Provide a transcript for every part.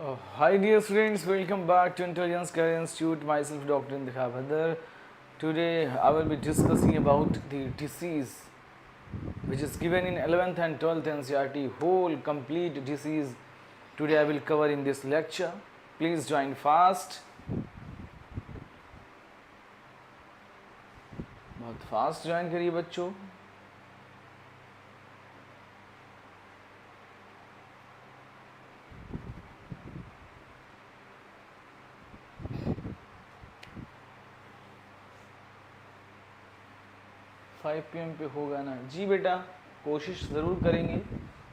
Hi dear students, welcome back to Intelligence Career Institute. Myself Dr. Indikha Bhadar. Today I will be discussing about the disease which is given in 11th and 12th NCERT, whole complete disease. Today I will cover in this lecture. Please join fast. बहुत fast join करिए बच्चों. PM पे होगा ना जी बेटा. कोशिश ज़रूर करेंगे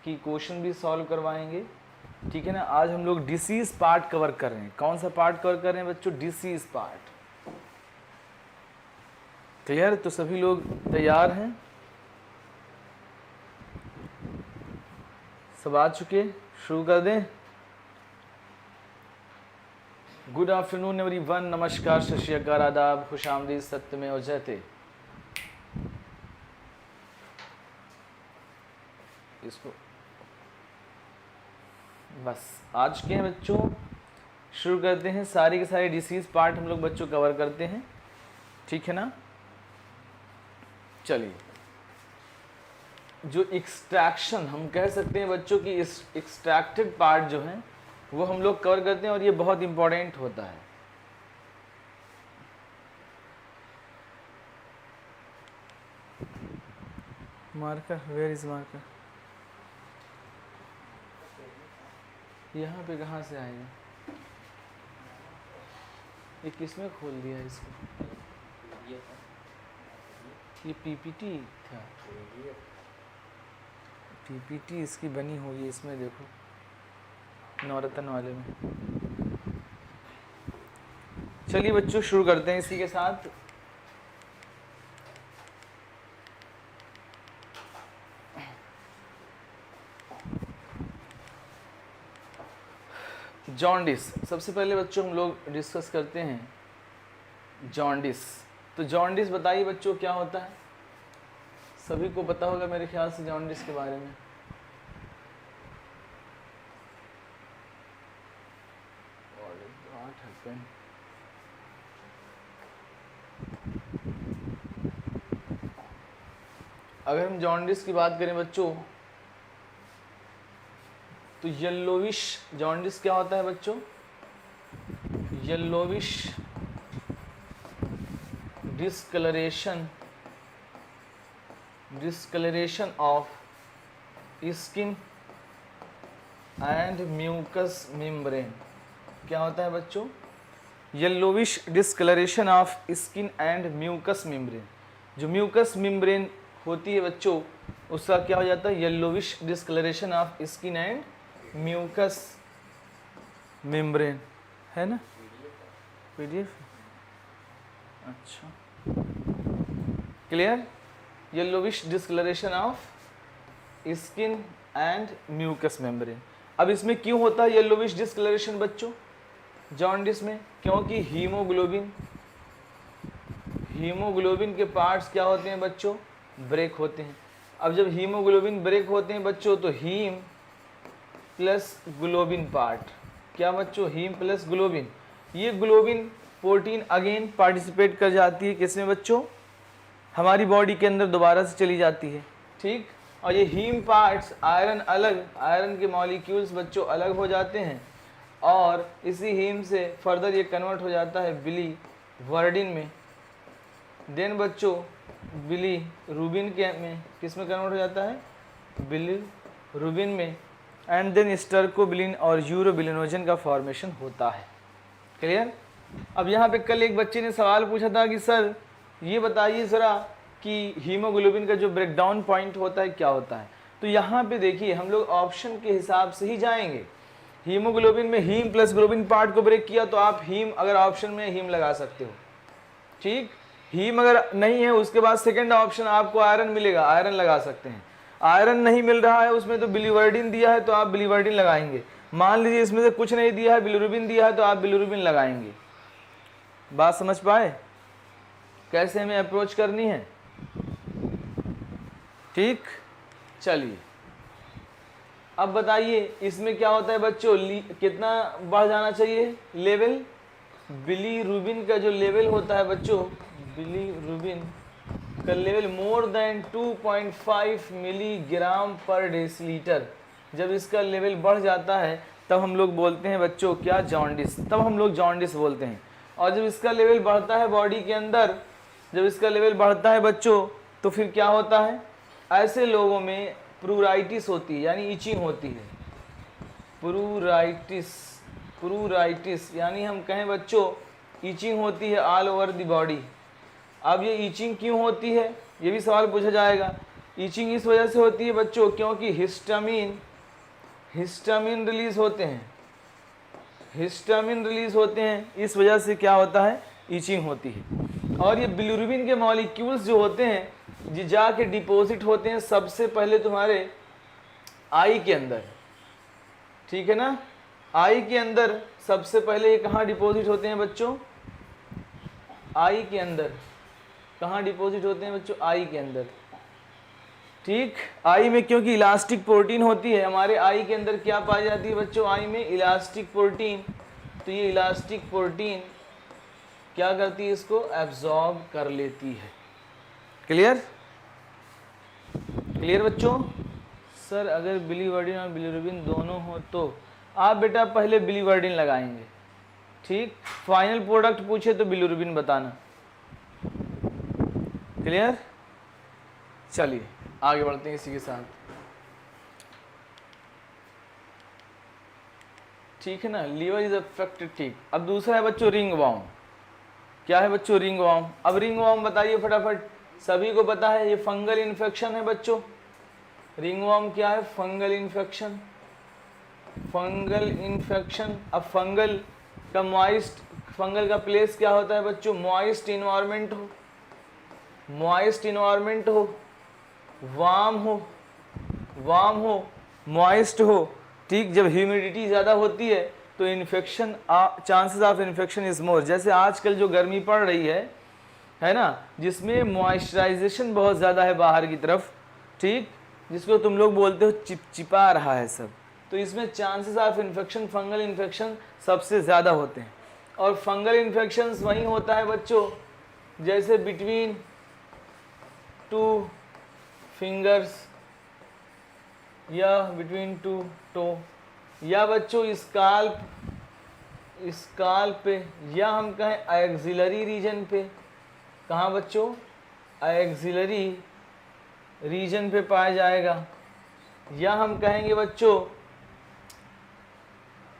कि क्वेश्चन भी सॉल्व करवाएंगे. ठीक है ना. आज हम लोग डिसीज पार्ट कवर कर रहे हैं. कौन सा पार्ट कवर कर रहे हैं बच्चों? Disease part. क्लियर? तो सभी लोग तैयार हैं? सब आ चुके? शुरू कर दें. Good afternoon everyone. नमस्कार, सत श्री अकाल, आदाब, खुशामदीद, सत्यमेव जयते. इसको बस आज के हैं बच्चों. शुरू करते हैं. सारे के सारे डिसीज पार्ट हम लोग बच्चों कवर करते हैं. ठीक है ना. चलिए, जो एक्सट्रैक्शन हम कह सकते हैं बच्चों की, इस एक्सट्रैक्टेड पार्ट जो है वो हम लोग कवर करते हैं और ये बहुत इंपॉर्टेंट होता है. Marker, where is marker? यहाँ पे कहाँ से आएगा? ये किसमें खोल दिया इसको? ये पीपीटी था. पीपीटी इसकी बनी हुई है. इसमें देखो, नवरत्न वाले में. चलिए बच्चों, शुरू करते हैं इसी के साथ. जॉन्डिस. सबसे पहले बच्चों हम लोग डिस्कस करते हैं जॉन्डिस. तो जॉन्डिस बताइए बच्चों क्या होता है? सभी को पता होगा मेरे ख्याल से जॉन्डिस के बारे में. अगर हम जॉन्डिस की बात करें बच्चों, तो येलोविश जॉन्डिस क्या होता है बच्चों? Yellowish discoloration of skin and mucous membrane. क्या होता है बच्चों? Yellowish discoloration of skin and mucous membrane. जो म्यूकस मेम्ब्रेन होती है बच्चों, उसका क्या हो जाता है? Yellowish discoloration of skin and mucous membrane. है ना? पीडीएफ. अच्छा, clear. Yellowish discoloration of skin and mucous membrane. अब इसमें क्यों होता है येलोविश डिस्कलरेशन बच्चों जॉन्डिस में? क्योंकि हीमोग्लोबिन के पार्ट्स क्या होते हैं बच्चों? ब्रेक होते हैं. अब जब हीमोग्लोबिन ब्रेक होते हैं बच्चों, तो हीम प्लस ग्लोबिन पार्ट. क्या बच्चों? Haem plus globin. ये ग्लोबिन प्रोटीन अगेन पार्टिसिपेट कर जाती है किसमें बच्चों? हमारी बॉडी के अंदर दोबारा से चली जाती है. ठीक. और ये हीम पार्ट्स आयरन के मॉलिक्यूल्स बच्चों अलग हो जाते हैं और इसी हीम से फर्दर ये कन्वर्ट हो जाता है बिलीवर्डिन में. देन बच्चों बिलीरुबिन के में किस में कन्वर्ट हो जाता है? बिलीरुबिन में. एंड देन स्टर्कोबिलिन और यूरोबिलिनोजन का फॉर्मेशन होता है. क्लियर. अब यहाँ पे कल एक बच्चे ने सवाल पूछा था कि सर ये बताइए ज़रा कि हीमोग्लोबिन का जो ब्रेकडाउन पॉइंट होता है क्या होता है? तो यहाँ पे देखिए, हम लोग ऑप्शन के हिसाब से ही जाएंगे. हीमोग्लोबिन में हीम प्लस ग्लोबिन पार्ट को ब्रेक किया तो आप हीम, अगर ऑप्शन में हीम लगा सकते हो. ठीक. हीम अगर नहीं है, उसके बाद सेकेंड ऑप्शन आपको आयरन मिलेगा, आयरन लगा सकते हैं. आयरन नहीं मिल रहा है उसमें, तो बिलीवर्डिन दिया है तो आप बिलीवर्डिन लगाएंगे. मान लीजिए इसमें से कुछ नहीं दिया है, बिलीरुबिन दिया है, तो आप बिलीरुबिन लगाएंगे. बात समझ पाए कैसे हमें अप्रोच करनी है? ठीक. चलिए, अब बताइए इसमें क्या होता है बच्चों, कितना बढ़ जाना चाहिए लेवल, बिलीरुबिन का जो लेवल होता है बच्चों, बिलीरुबिन का लेवल मोर देन 2.5 मिलीग्राम पर डेसीलीटर। जब इसका लेवल बढ़ जाता है तब हम लोग बोलते हैं बच्चों क्या, जॉन्डिस, तब हम लोग जॉन्डिस बोलते हैं। और जब इसका लेवल बढ़ता है बॉडी के अंदर, जब इसका लेवल बढ़ता है बच्चों तो फिर क्या होता है, ऐसे लोगों में प्रूराइटिस होती है, यानी इचिंग होती है। प्रूराइटिस, प्रूराइटिस यानी हम कहें बच्चों इचिंग होती है ऑल ओवर द बॉडी। अब ये इचिंग क्यों होती है, ये भी सवाल पूछा जाएगा। इचिंग इस वजह से होती है बच्चों क्योंकि हिस्टामिन रिलीज होते हैं, हिस्टामिन रिलीज होते हैं, इस वजह से क्या होता है, इचिंग होती है। और ये बिलीरुबिन के मॉलिक्यूल्स जो होते हैं ये जाके डिपॉजिट होते हैं सबसे पहले तुम्हारे आई के अंदर, ठीक है ना। आई के अंदर सबसे पहले ये कहाँ डिपॉजिट होते हैं बच्चों, आई के अंदर। कहाँ डिपॉजिट होते हैं बच्चों, आई के अंदर, ठीक। आई में क्योंकि इलास्टिक प्रोटीन होती है, हमारे आई के अंदर क्या पाई जाती है बच्चों, आई में इलास्टिक प्रोटीन। तो ये इलास्टिक प्रोटीन क्या करती है, इसको एब्जॉर्ब कर लेती है। क्लियर, क्लियर बच्चों। सर अगर बिलीवर्डिन और बिलीरुबिन दोनों हो तो आप बेटा पहले बिलीवर्डिन लगाएंगे, ठीक। फाइनल प्रोडक्ट पूछे तो बिलीरुबिन बताना। क्लियर, चलिए आगे बढ़ते हैं इसी के साथ, ठीक है ना। लीवर इज अफेक्टेड, ठीक। अब दूसरा है बच्चों रिंग वॉर्म। क्या है बच्चों, रिंग वॉर्म। अब रिंग वॉर्म बताइए फटाफट, सभी को पता है ये फंगल इन्फेक्शन है बच्चों। रिंग वॉर्म क्या है, फंगल इन्फेक्शन, फंगल इन्फेक्शन। अब फंगल का मॉइस्ट, फंगल का प्लेस क्या होता है बच्चों, मॉइस्ट इन्वायरमेंट हो, मॉइस्ट इन्वायरमेंट हो, वार्म हो, वार्म हो, मॉइस्ट हो, ठीक। जब ह्यूमिडिटी ज़्यादा होती है तो infection, chances of infection is more. जैसे आजकल जो गर्मी पड़ रही है ना, जिसमें मॉइस्चराइजेशन बहुत ज़्यादा है बाहर की तरफ, ठीक, जिसको तुम लोग बोलते हो चिपचिपा रहा है सब, तो इसमें chances of infection, fungal infection सबसे ज़्यादा होते हैं। और फंगल इन्फेक्शंस वहीं होता है बच्चों जैसे बिटवीन 2 फिंगर्स या बिटवीन 2 टो, या बच्चों स्काल्प, स्काल्प पे, या हम कहें एक्सिलरी रीजन पे। कहाँ बच्चों, एक्सिलरी रीजन पे पाया जाएगा, या हम कहेंगे बच्चों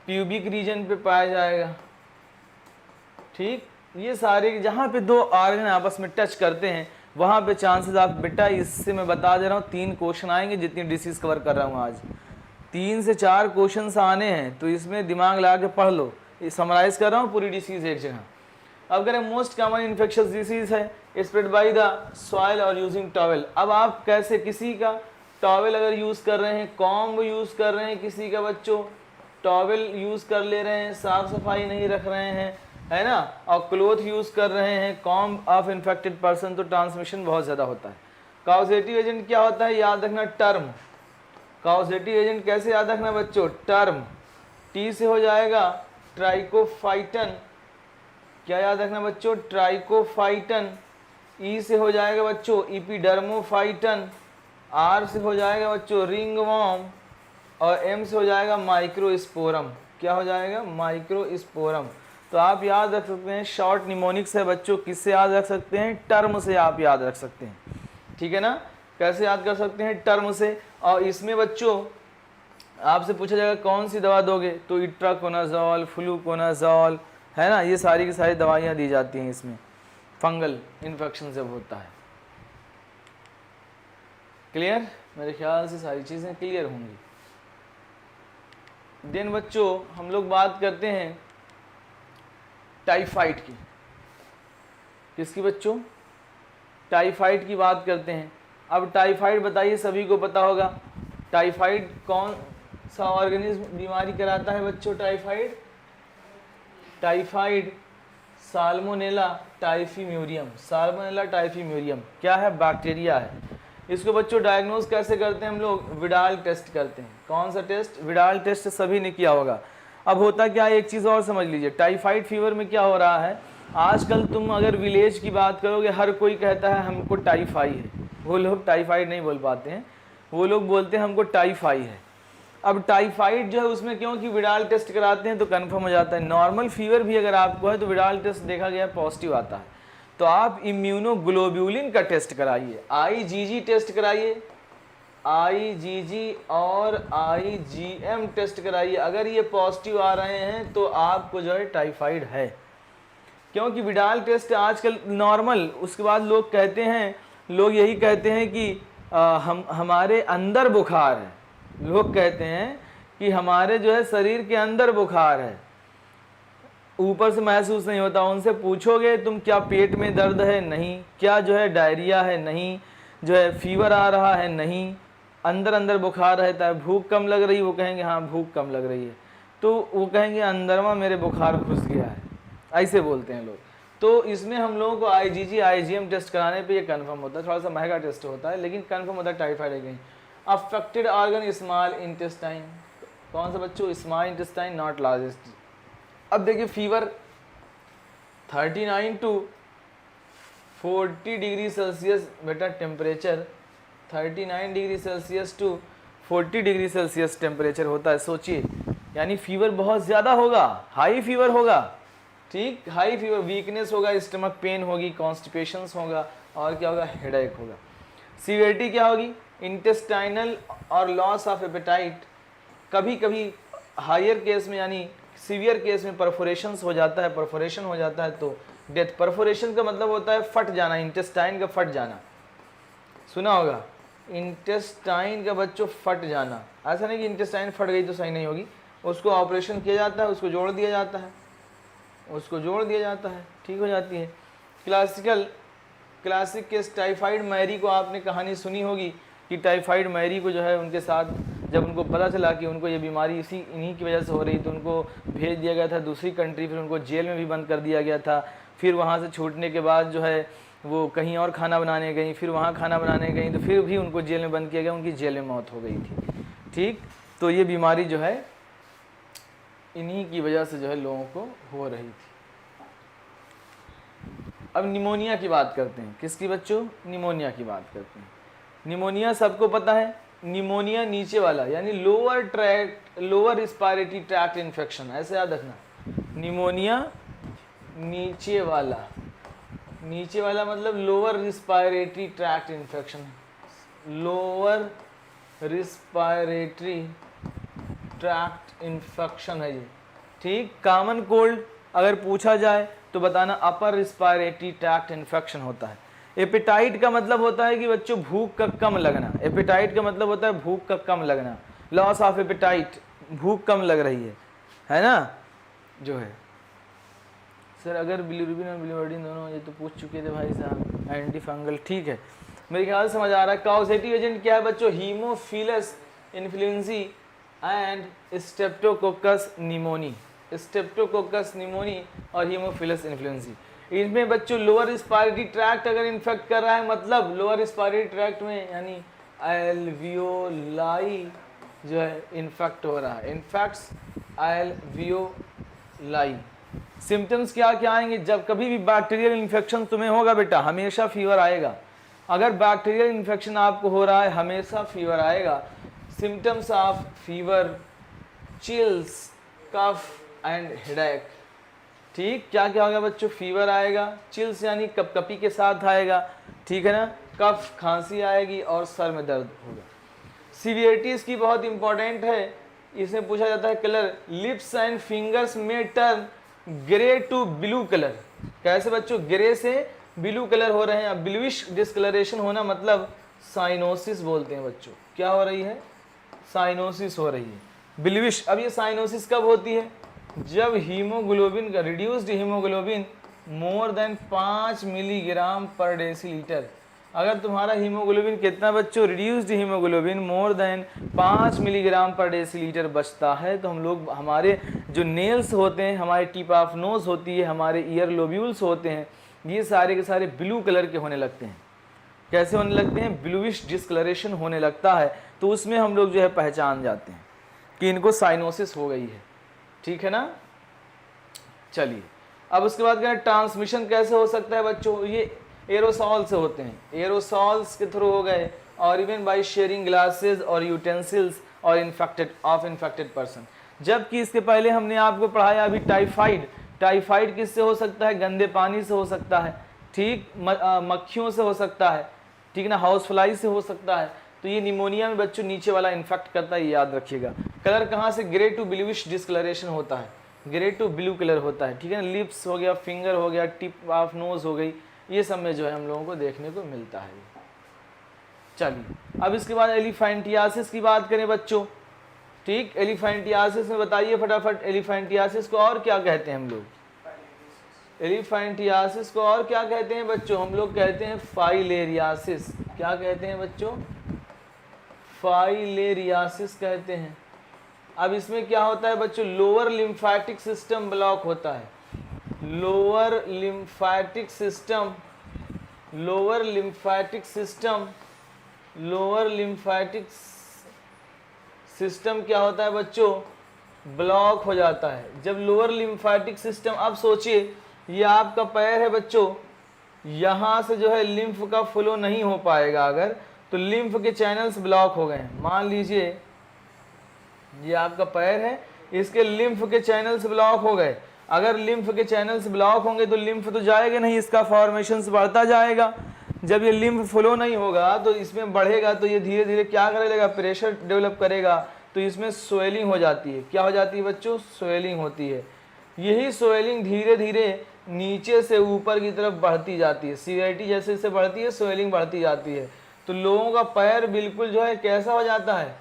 प्यूबिक रीजन पे पाया जाएगा, ठीक। ये सारे जहाँ पे दो ऑर्गन आपस में टच करते हैं वहाँ पे चांसेस आप, बेटा इससे मैं बता दे रहा हूँ 3 क्वेश्चन आएंगे, जितनी डिसीज कवर कर रहा हूँ आज 3 से 4 क्वेश्चन आने हैं, तो इसमें दिमाग लगा के पढ़ लो। ये समराइज कर रहा हूँ पूरी डिसीज एक जगह। अब अगर मोस्ट कॉमन इन्फेक्शियस डिसीज है स्प्रेड बाय द सॉइल और यूजिंग टॉवेल। अब आप कैसे, किसी का टॉवेल अगर यूज़ कर रहे हैं, कॉम्ब यूज़ कर रहे हैं, किसी का बच्चों टॉवेल यूज़ कर ले रहे हैं, साफ़ सफाई नहीं रख रहे हैं, है ना, और क्लोथ यूज़ कर रहे हैं, कॉम्ब ऑफ इन्फेक्टेड पर्सन, तो ट्रांसमिशन बहुत ज़्यादा होता है। कॉजेटिव एजेंट क्या होता है, याद रखना टर्म। कॉजेटिव एजेंट कैसे याद रखना बच्चों, टर्म। टी से हो जाएगा ट्राइकोफाइटन, क्या याद रखना बच्चों, ट्राइकोफाइटन। ई से हो जाएगा बच्चों इपिडर्मोफाइटन। आर से हो जाएगा बच्चों रिंगवॉर्म, और एम से हो जाएगा माइक्रोस्पोरम। क्या हो जाएगा, माइक्रोस्पोरम। तो आप याद रख सकते हैं शॉर्ट निमोनिक्स है बच्चों, किससे याद रख सकते हैं, टर्म से आप याद रख सकते हैं, ठीक है ना। कैसे याद कर सकते हैं, टर्म से। और इसमें बच्चों आपसे पूछा जाएगा कौन सी दवा दोगे, तो इट्राकोनाजोल, फ्लूकोनाजोल, है ना, ये सारी की सारी दवाइयाँ दी जाती हैं इसमें फंगल इन्फेक्शन जब होता है। क्लियर, मेरे ख्याल से सारी चीज़ें क्लियर होंगी। देन बच्चों हम लोग बात करते हैं टाइफाइड की। किसकी बच्चों, टाइफाइड की बात करते हैं। अब टाइफाइड बताइए, सभी को पता होगा टाइफाइड कौन सा ऑर्गेनिज्म बीमारी कराता है बच्चों, टाइफाइड, टाइफाइड साल्मोनेला टाइफीम्यूरियम। साल्मोनेला टाइफीम्यूरियम क्या है, बैक्टीरिया है। इसको बच्चों डायग्नोज कैसे करते हैं हम लोग? विडाल टेस्ट करते हैं। कौन सा टेस्ट? विडाल टेस्ट सभी ने किया होगा। अब होता क्या है, एक चीज़ और समझ लीजिए, टाइफाइड फीवर में क्या हो रहा है, आजकल तुम अगर विलेज की बात करोगे, हर कोई कहता है हमको टाइफाई है। वो लोग टाइफाइड नहीं बोल पाते हैं, वो लोग बोलते हैं हमको टाइफाई है। अब टाइफाइड जो है उसमें क्योंकि विडाल टेस्ट कराते हैं तो कन्फर्म हो जाता है। नॉर्मल फीवर भी अगर आपको है तो विडाल टेस्ट देखा गया पॉजिटिव आता है, तो आप इम्यूनोग्लोब्यूलिन का टेस्ट कराइए, आईजीजी टेस्ट कराइए, आईजीजी और आईजीएम टेस्ट कराइए। अगर ये पॉजिटिव आ रहे हैं तो आपको जो है टाइफाइड है, क्योंकि विडाल टेस्ट आजकल नॉर्मल। उसके बाद लोग कहते हैं, लोग यही कहते हैं कि हमारे अंदर बुखार है। लोग कहते हैं कि हमारे जो है शरीर के अंदर बुखार है, ऊपर से महसूस नहीं होता। उनसे पूछोगे तुम क्या पेट में दर्द है? नहीं। क्या जो है डायरिया है? नहीं। जो है फीवर आ रहा है? नहीं। अंदर अंदर बुखार रहता है। भूख कम लग रही? वो कहेंगे हाँ भूख कम लग रही है, तो वो कहेंगे अंदरमा मेरे बुखार घुस गया है, ऐसे बोलते हैं लोग। तो इसमें हम लोगों को आईजीजी आईजीएम टेस्ट कराने पे ये कंफर्म होता है। थोड़ा सा महंगा टेस्ट होता है लेकिन कंफर्म होता है टाइफाइड है कहीं। अफेक्टेड ऑर्गन स्मॉल इंटेस्टाइन, कौन सा बच्चों? Small intestine, not largest. अब देखिए फीवर 39 टू 40 डिग्री सेल्सियस बेटा temperature, 39 degree Celsius to 40 degree Celsius temperature होता है। सोचिए, यानी फीवर बहुत ज़्यादा होगा, हाई फीवर होगा। ठीक, हाई फीवर, वीकनेस होगा, स्टमक पेन होगी, कॉन्स्टिपेशंस होगा, और क्या होगा? हेडेक होगा। सीवियरिटी क्या होगी? इंटेस्टाइनल और लॉस ऑफ एपेटाइट। कभी कभी हायर केस में यानी सीवियर केस में परफोरेशंस हो जाता है, परफोरेशन हो जाता है तो डेथ। परफोरेशन का मतलब होता है फट जाना, इंटेस्टाइन का फट जाना, सुना होगा, इंटेस्टाइन का बच्चों फट जाना। ऐसा नहीं कि इंटेस्टाइन फट गई तो सही नहीं होगी, उसको ऑपरेशन किया जाता है, उसको जोड़ दिया जाता है, उसको जोड़ दिया जाता है, ठीक हो जाती है। क्लासिक केस टाइफाइड मैरी को आपने कहानी सुनी होगी कि टाइफाइड मैरी को जो है उनके साथ जब उनको पता चला कि उनको ये बीमारी इन्हीं की वजह से हो रही, तो उनको भेज दिया गया था दूसरी कंट्री, फिर उनको जेल में भी बंद कर दिया गया था। फिर वहाँ से छूटने के बाद जो है वो कहीं और खाना बनाने गई, फिर वहाँ खाना बनाने गई तो फिर भी उनको जेल में बंद किया गया, उनकी जेल में मौत हो गई थी। ठीक, तो ये बीमारी जो है इन्हीं की वजह से जो है लोगों को हो रही थी। अब निमोनिया की बात करते हैं। किसकी बच्चों? निमोनिया की बात करते हैं। निमोनिया सबको पता है, निमोनिया नीचे वाला यानी लोअर रिस्पायरेटरी ट्रैक्ट इन्फेक्शन, ऐसे याद रखना। निमोनिया नीचे वाला, नीचे वाला मतलब lower respiratory tract infection, lower respiratory tract infection है ये। ठीक, कॉमन कोल्ड अगर पूछा जाए तो बताना अपर रिस्पायरेटरी ट्रैक्ट इन्फेक्शन होता है। एपेटाइट का मतलब होता है कि बच्चों भूख का कम लगना, एपेटाइट का मतलब होता है भूख का कम लगना, लॉस ऑफ एपेटाइट, भूख कम लग रही है ना जो है। सर अगर बिलिरुबिन और बिलिवर्डिन दोनों, ये तो पूछ चुके थे भाई साहब, एंटी फंगल, ठीक है, मेरे ख्याल समझ आ रहा है। कॉजेटिव एजेंट क्या है बच्चों? Haemophilus influenzae and Streptococcus pneumoniae, Streptococcus pneumoniae और हीमोफिलस इन्फ्लुएंजी। इसमें बच्चों लोअर रिस्पायरेटरी ट्रैक्ट अगर इन्फेक्ट कर रहा है, मतलब लोअर रिस्पायरेटरी ट्रैक्ट में यानी एल्वियोलाई जो है इन्फेक्ट हो रहा है, इन्फेक्ट्स एल्वियोलाई। सिम्टम्स क्या क्या आएंगे? जब कभी भी बैक्टीरियल इन्फेक्शन तुम्हें होगा बेटा, हमेशा फीवर आएगा। अगर बैक्टीरियल इन्फेक्शन आपको हो रहा है, हमेशा फीवर आएगा। Symptoms of fever, chills, cough and headache. ठीक, क्या क्या होगा बच्चों? फीवर आएगा, चिल्स यानी कपकपी के साथ आएगा, ठीक है ना, कफ खांसी आएगी और सर में दर्द होगा। सीवियरिटी इसकी बहुत इंपॉर्टेंट है, इसमें पूछा जाता है कलर, लिप्स एंड फिंगर्स में turn grey to blue colour. कैसे बच्चों? ग्रे से ब्लू कलर हो रहे हैं। ब्लूइश डिस्कलरेशन होना मतलब साइनोसिस बोलते हैं बच्चों। क्या हो रही है? साइनोसिस हो रही है, ब्लूइश। अब ये साइनोसिस कब होती है? जब हीमोग्लोबिन का reduced haemoglobin more than 5 milligram पर डेसीलीटर। अगर तुम्हारा हीमोग्लोबिन कितना बच्चों? Reduced haemoglobin more than 5 milligram पर डेसीलीटर बचता है, तो हम लोग, हमारे जो नेल्स होते हैं, हमारे टिप ऑफ नोज होती है, हमारे ईयर लोब्यूल्स होते हैं, ये सारे के सारे ब्लू कलर के होने लगते हैं। कैसे होने लगते हैं, ब्लूइश डिस्कलरेशन होने लगता है, तो उसमें हम लोग जो है पहचान जाते हैं कि इनको साइनोसिस हो गई है। ठीक है ना। चलिए अब उसके बाद क्या ट्रांसमिशन कैसे हो सकता है बच्चों, ये एरोसॉल से होते हैं, एरोसॉल्स के थ्रू हो गए, और इवन बाय शेयरिंग ग्लासेस और यूटेंसिल्स और इन्फेक्टेड पर्सन। जबकि इसके पहले हमने आपको पढ़ाया अभी टाइफाइड किससे हो सकता है, गंदे पानी से हो सकता है, ठीक, मक्खियों से हो सकता है, ठीक ना, हाउस फ्लाई से हो सकता है। तो ये निमोनिया में बच्चों नीचे वाला इन्फेक्ट करता है, याद रखिएगा। कलर कहाँ से, ग्रे टू ब्लूइश डिस्कलरेशन होता है, ग्रे टू ब्लू कलर होता है, ठीक है ना। लिप्स हो गया, फिंगर हो गया, टिप ऑफ नोज हो गई, ये सब में जो है हम लोगों को देखने को मिलता है। चलिए अब इसके बाद एलिफेंटियासिस की बात करें बच्चों, ठीक। एलिफेंटियासिस में बताइए फटाफट, एलिफेंटियासिस को और क्या कहते हैं हम लोग, एलिफेंटियासिस को और क्या कहते हैं बच्चों, हम लोग कहते हैं फाइलेरियासिस। क्या कहते हैं बच्चों, फाइलेरियासिस कहते हैं। अब इसमें क्या होता है बच्चों, लोअर लिम्फेटिक सिस्टम ब्लॉक होता है, लोअर लिम्फेटिक सिस्टम क्या होता है बच्चों, ब्लॉक हो जाता है। जब लोअर लिम्फेटिक सिस्टम, अब सोचिए ये आपका पैर है बच्चों, यहाँ से जो है लिम्फ का फ्लो नहीं हो पाएगा अगर, तो लिम्फ के चैनल्स ब्लॉक हो गए। मान लीजिए ये आपका पैर है, इसके लिम्फ के चैनल्स ब्लॉक हो गए। अगर लिम्फ के चैनल्स ब्लॉक होंगे तो लिम्फ तो जाएगा नहीं, इसका फॉर्मेशंस बढ़ता जाएगा। जब ये लिम्फ फ्लो नहीं होगा तो इसमें बढ़ेगा, तो ये धीरे धीरे क्या करने लगेगा, प्रेशर डेवलप करेगा, तो इसमें स्वेलिंग हो जाती है। क्या हो जाती है बच्चों, स्वेलिंग होती है। यही स्वेलिंग धीरे धीरे नीचे से ऊपर की तरफ बढ़ती जाती है, सीवियरिटी जैसे जैसे बढ़ती है स्वेलिंग बढ़ती जाती है। तो लोगों का पैर बिल्कुल जो है कैसा हो जाता है,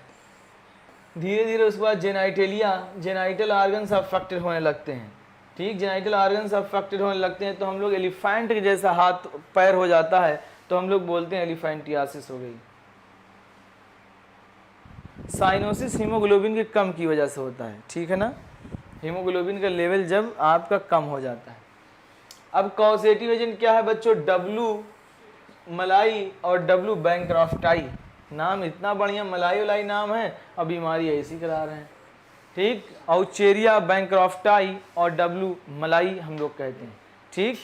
धीरे धीरे। उसके बाद जेनाइटल ऑर्गन्स अफेक्टेड होने लगते हैं, ठीक, जेनाइटल ऑर्गन्स अफेक्टेड होने लगते हैं, तो हम लोग एलिफेंट के जैसा हाथ पैर हो जाता है, तो हम लोग बोलते हैं एलिफेंटियासिस हो गई। साइनोसिस हीमोग्लोबिन के कम की वजह से होता है, ठीक है ना, हीमोग्लोबिन का लेवल जब आपका कम हो जाता है। अब कॉजेटिव एजेंट क्या है बच्चों, डब्लू मलाई और डब्लू बैंक्रॉफ्टाई। नाम इतना बढ़िया मलाई वलाई नाम है और बीमारी ऐसी करा रहे हैं, ठीक। औचेरिया बैंक्रॉफ्टाई और डब्लू मलाई हम लोग कहते हैं, ठीक।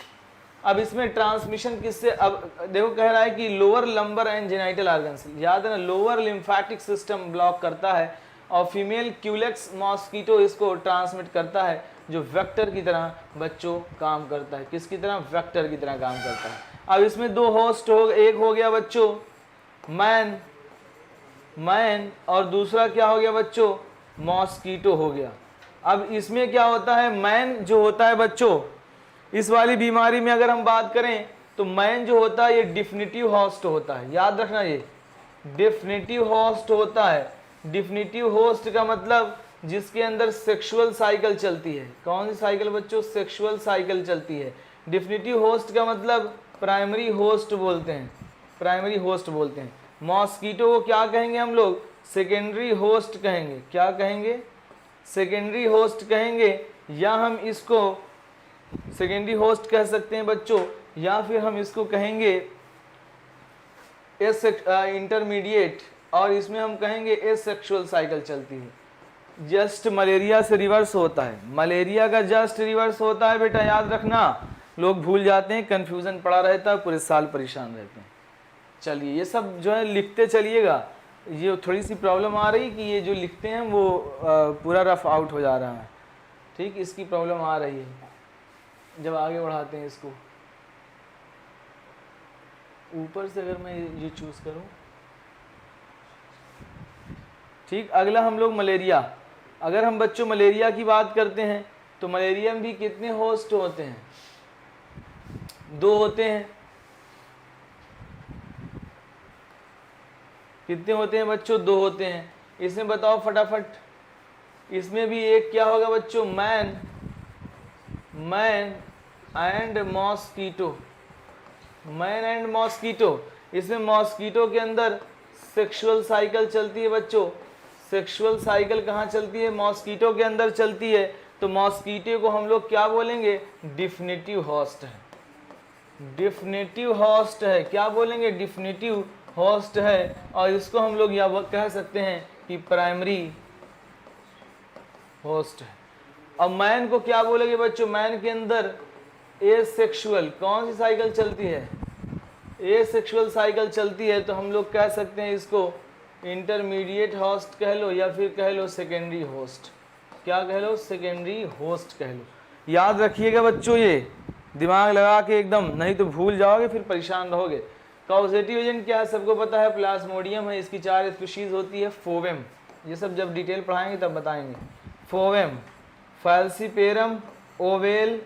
अब इसमें ट्रांसमिशन किससे, अब देखो कह रहा है कि lower lumbar and genital organs, याद है ना, लोअर लिम्फेटिक सिस्टम ब्लॉक करता है, और फीमेल क्यूलेक्स मॉस्किटो इसको ट्रांसमिट करता है, जो वेक्टर की तरह बच्चों काम करता है। किसकी तरह, वेक्टर की तरह काम करता है। अब इसमें दो होस्ट हो, एक हो गया बच्चों मैन और दूसरा क्या हो गया बच्चों, मॉस्किटो हो गया। अब इसमें क्या होता है, मैन जो होता है बच्चों, इस वाली बीमारी में अगर हम बात करें तो मैन जो होता है ये डिफिनिटिव होस्ट होता है, याद रखना, ये डिफिनिटिव होस्ट होता है। डिफिनिटिव होस्ट का मतलब जिसके अंदर सेक्सुअल साइकिल चलती है। कौन सी साइकिल बच्चों, सेक्सुअल साइकिल चलती है। डिफिनिटिव होस्ट का मतलब प्राइमरी होस्ट बोलते हैं, प्राइमरी होस्ट बोलते हैं। मॉस्किटो को क्या कहेंगे हम लोग, सेकेंडरी होस्ट कहेंगे। क्या कहेंगे, सेकेंडरी होस्ट कहेंगे, या हम इसको सेकेंडरी होस्ट कह सकते हैं बच्चों, या फिर हम इसको कहेंगे इंटरमीडिएट, और इसमें हम कहेंगे एसेक्सुअल साइकिल चलती है। जस्ट मलेरिया से रिवर्स होता है, मलेरिया का जस्ट रिवर्स होता है बेटा, याद रखना। लोग भूल जाते हैं, कंफ्यूजन पड़ा रहता है, पूरे साल परेशान रहते हैं। चलिए ये सब जो है लिखते चलिएगा। ये थोड़ी सी प्रॉब्लम आ रही कि ये जो लिखते हैं वो पूरा रफ आउट हो जा रहा है, ठीक, इसकी प्रॉब्लम आ रही है जब आगे बढ़ाते हैं इसको। ऊपर से अगर मैं ये चूज करूं, ठीक। अगला हम लोग मलेरिया, अगर हम बच्चों मलेरिया की बात करते हैं तो मलेरिया में भी कितने होस्ट होते हैं, दो होते हैं। कितने होते हैं बच्चों, दो होते हैं। इसमें बताओ फटाफट, इसमें भी एक क्या होगा बच्चों, man and mosquito, man and mosquito. इसमें मॉस्किटो के अंदर सेक्सुअल साइकिल चलती है बच्चों। सेक्सुअल साइकिल कहाँ चलती है, मॉस्किटो के अंदर चलती है। तो मॉस्किटो को हम लोग क्या बोलेंगे, डिफिनिटिव होस्ट है। डिफिनेटिव होस्ट है। क्या बोलेंगे? डिफिनेटिव होस्ट है। और इसको हम लोग या कह सकते हैं कि प्राइमरी होस्ट है। अब मैन को क्या बोलेंगे बच्चों? मैन के अंदर एसेक्सुअल कौन सी साइकिल चलती है? एसेक्सुअल साइकिल चलती है, तो हम लोग कह सकते हैं इसको इंटरमीडिएट होस्ट कह लो या फिर कह लो सेकेंडरी होस्ट। क्या कह लो? सेकेंडरी होस्ट कह लो। याद रखिएगा बच्चों, ये दिमाग लगा के एकदम, नहीं तो भूल जाओगे फिर परेशान रहोगे। कॉजेटिव एजेंट क्या है? सबको पता है, प्लाज्मोडियम है। इसकी 4 स्पीशीज होती है। फोवेम, ये सब जब डिटेल पढ़ाएंगे तब बताएंगे। फोवेम, फैल्सीपेरम, ओवेल,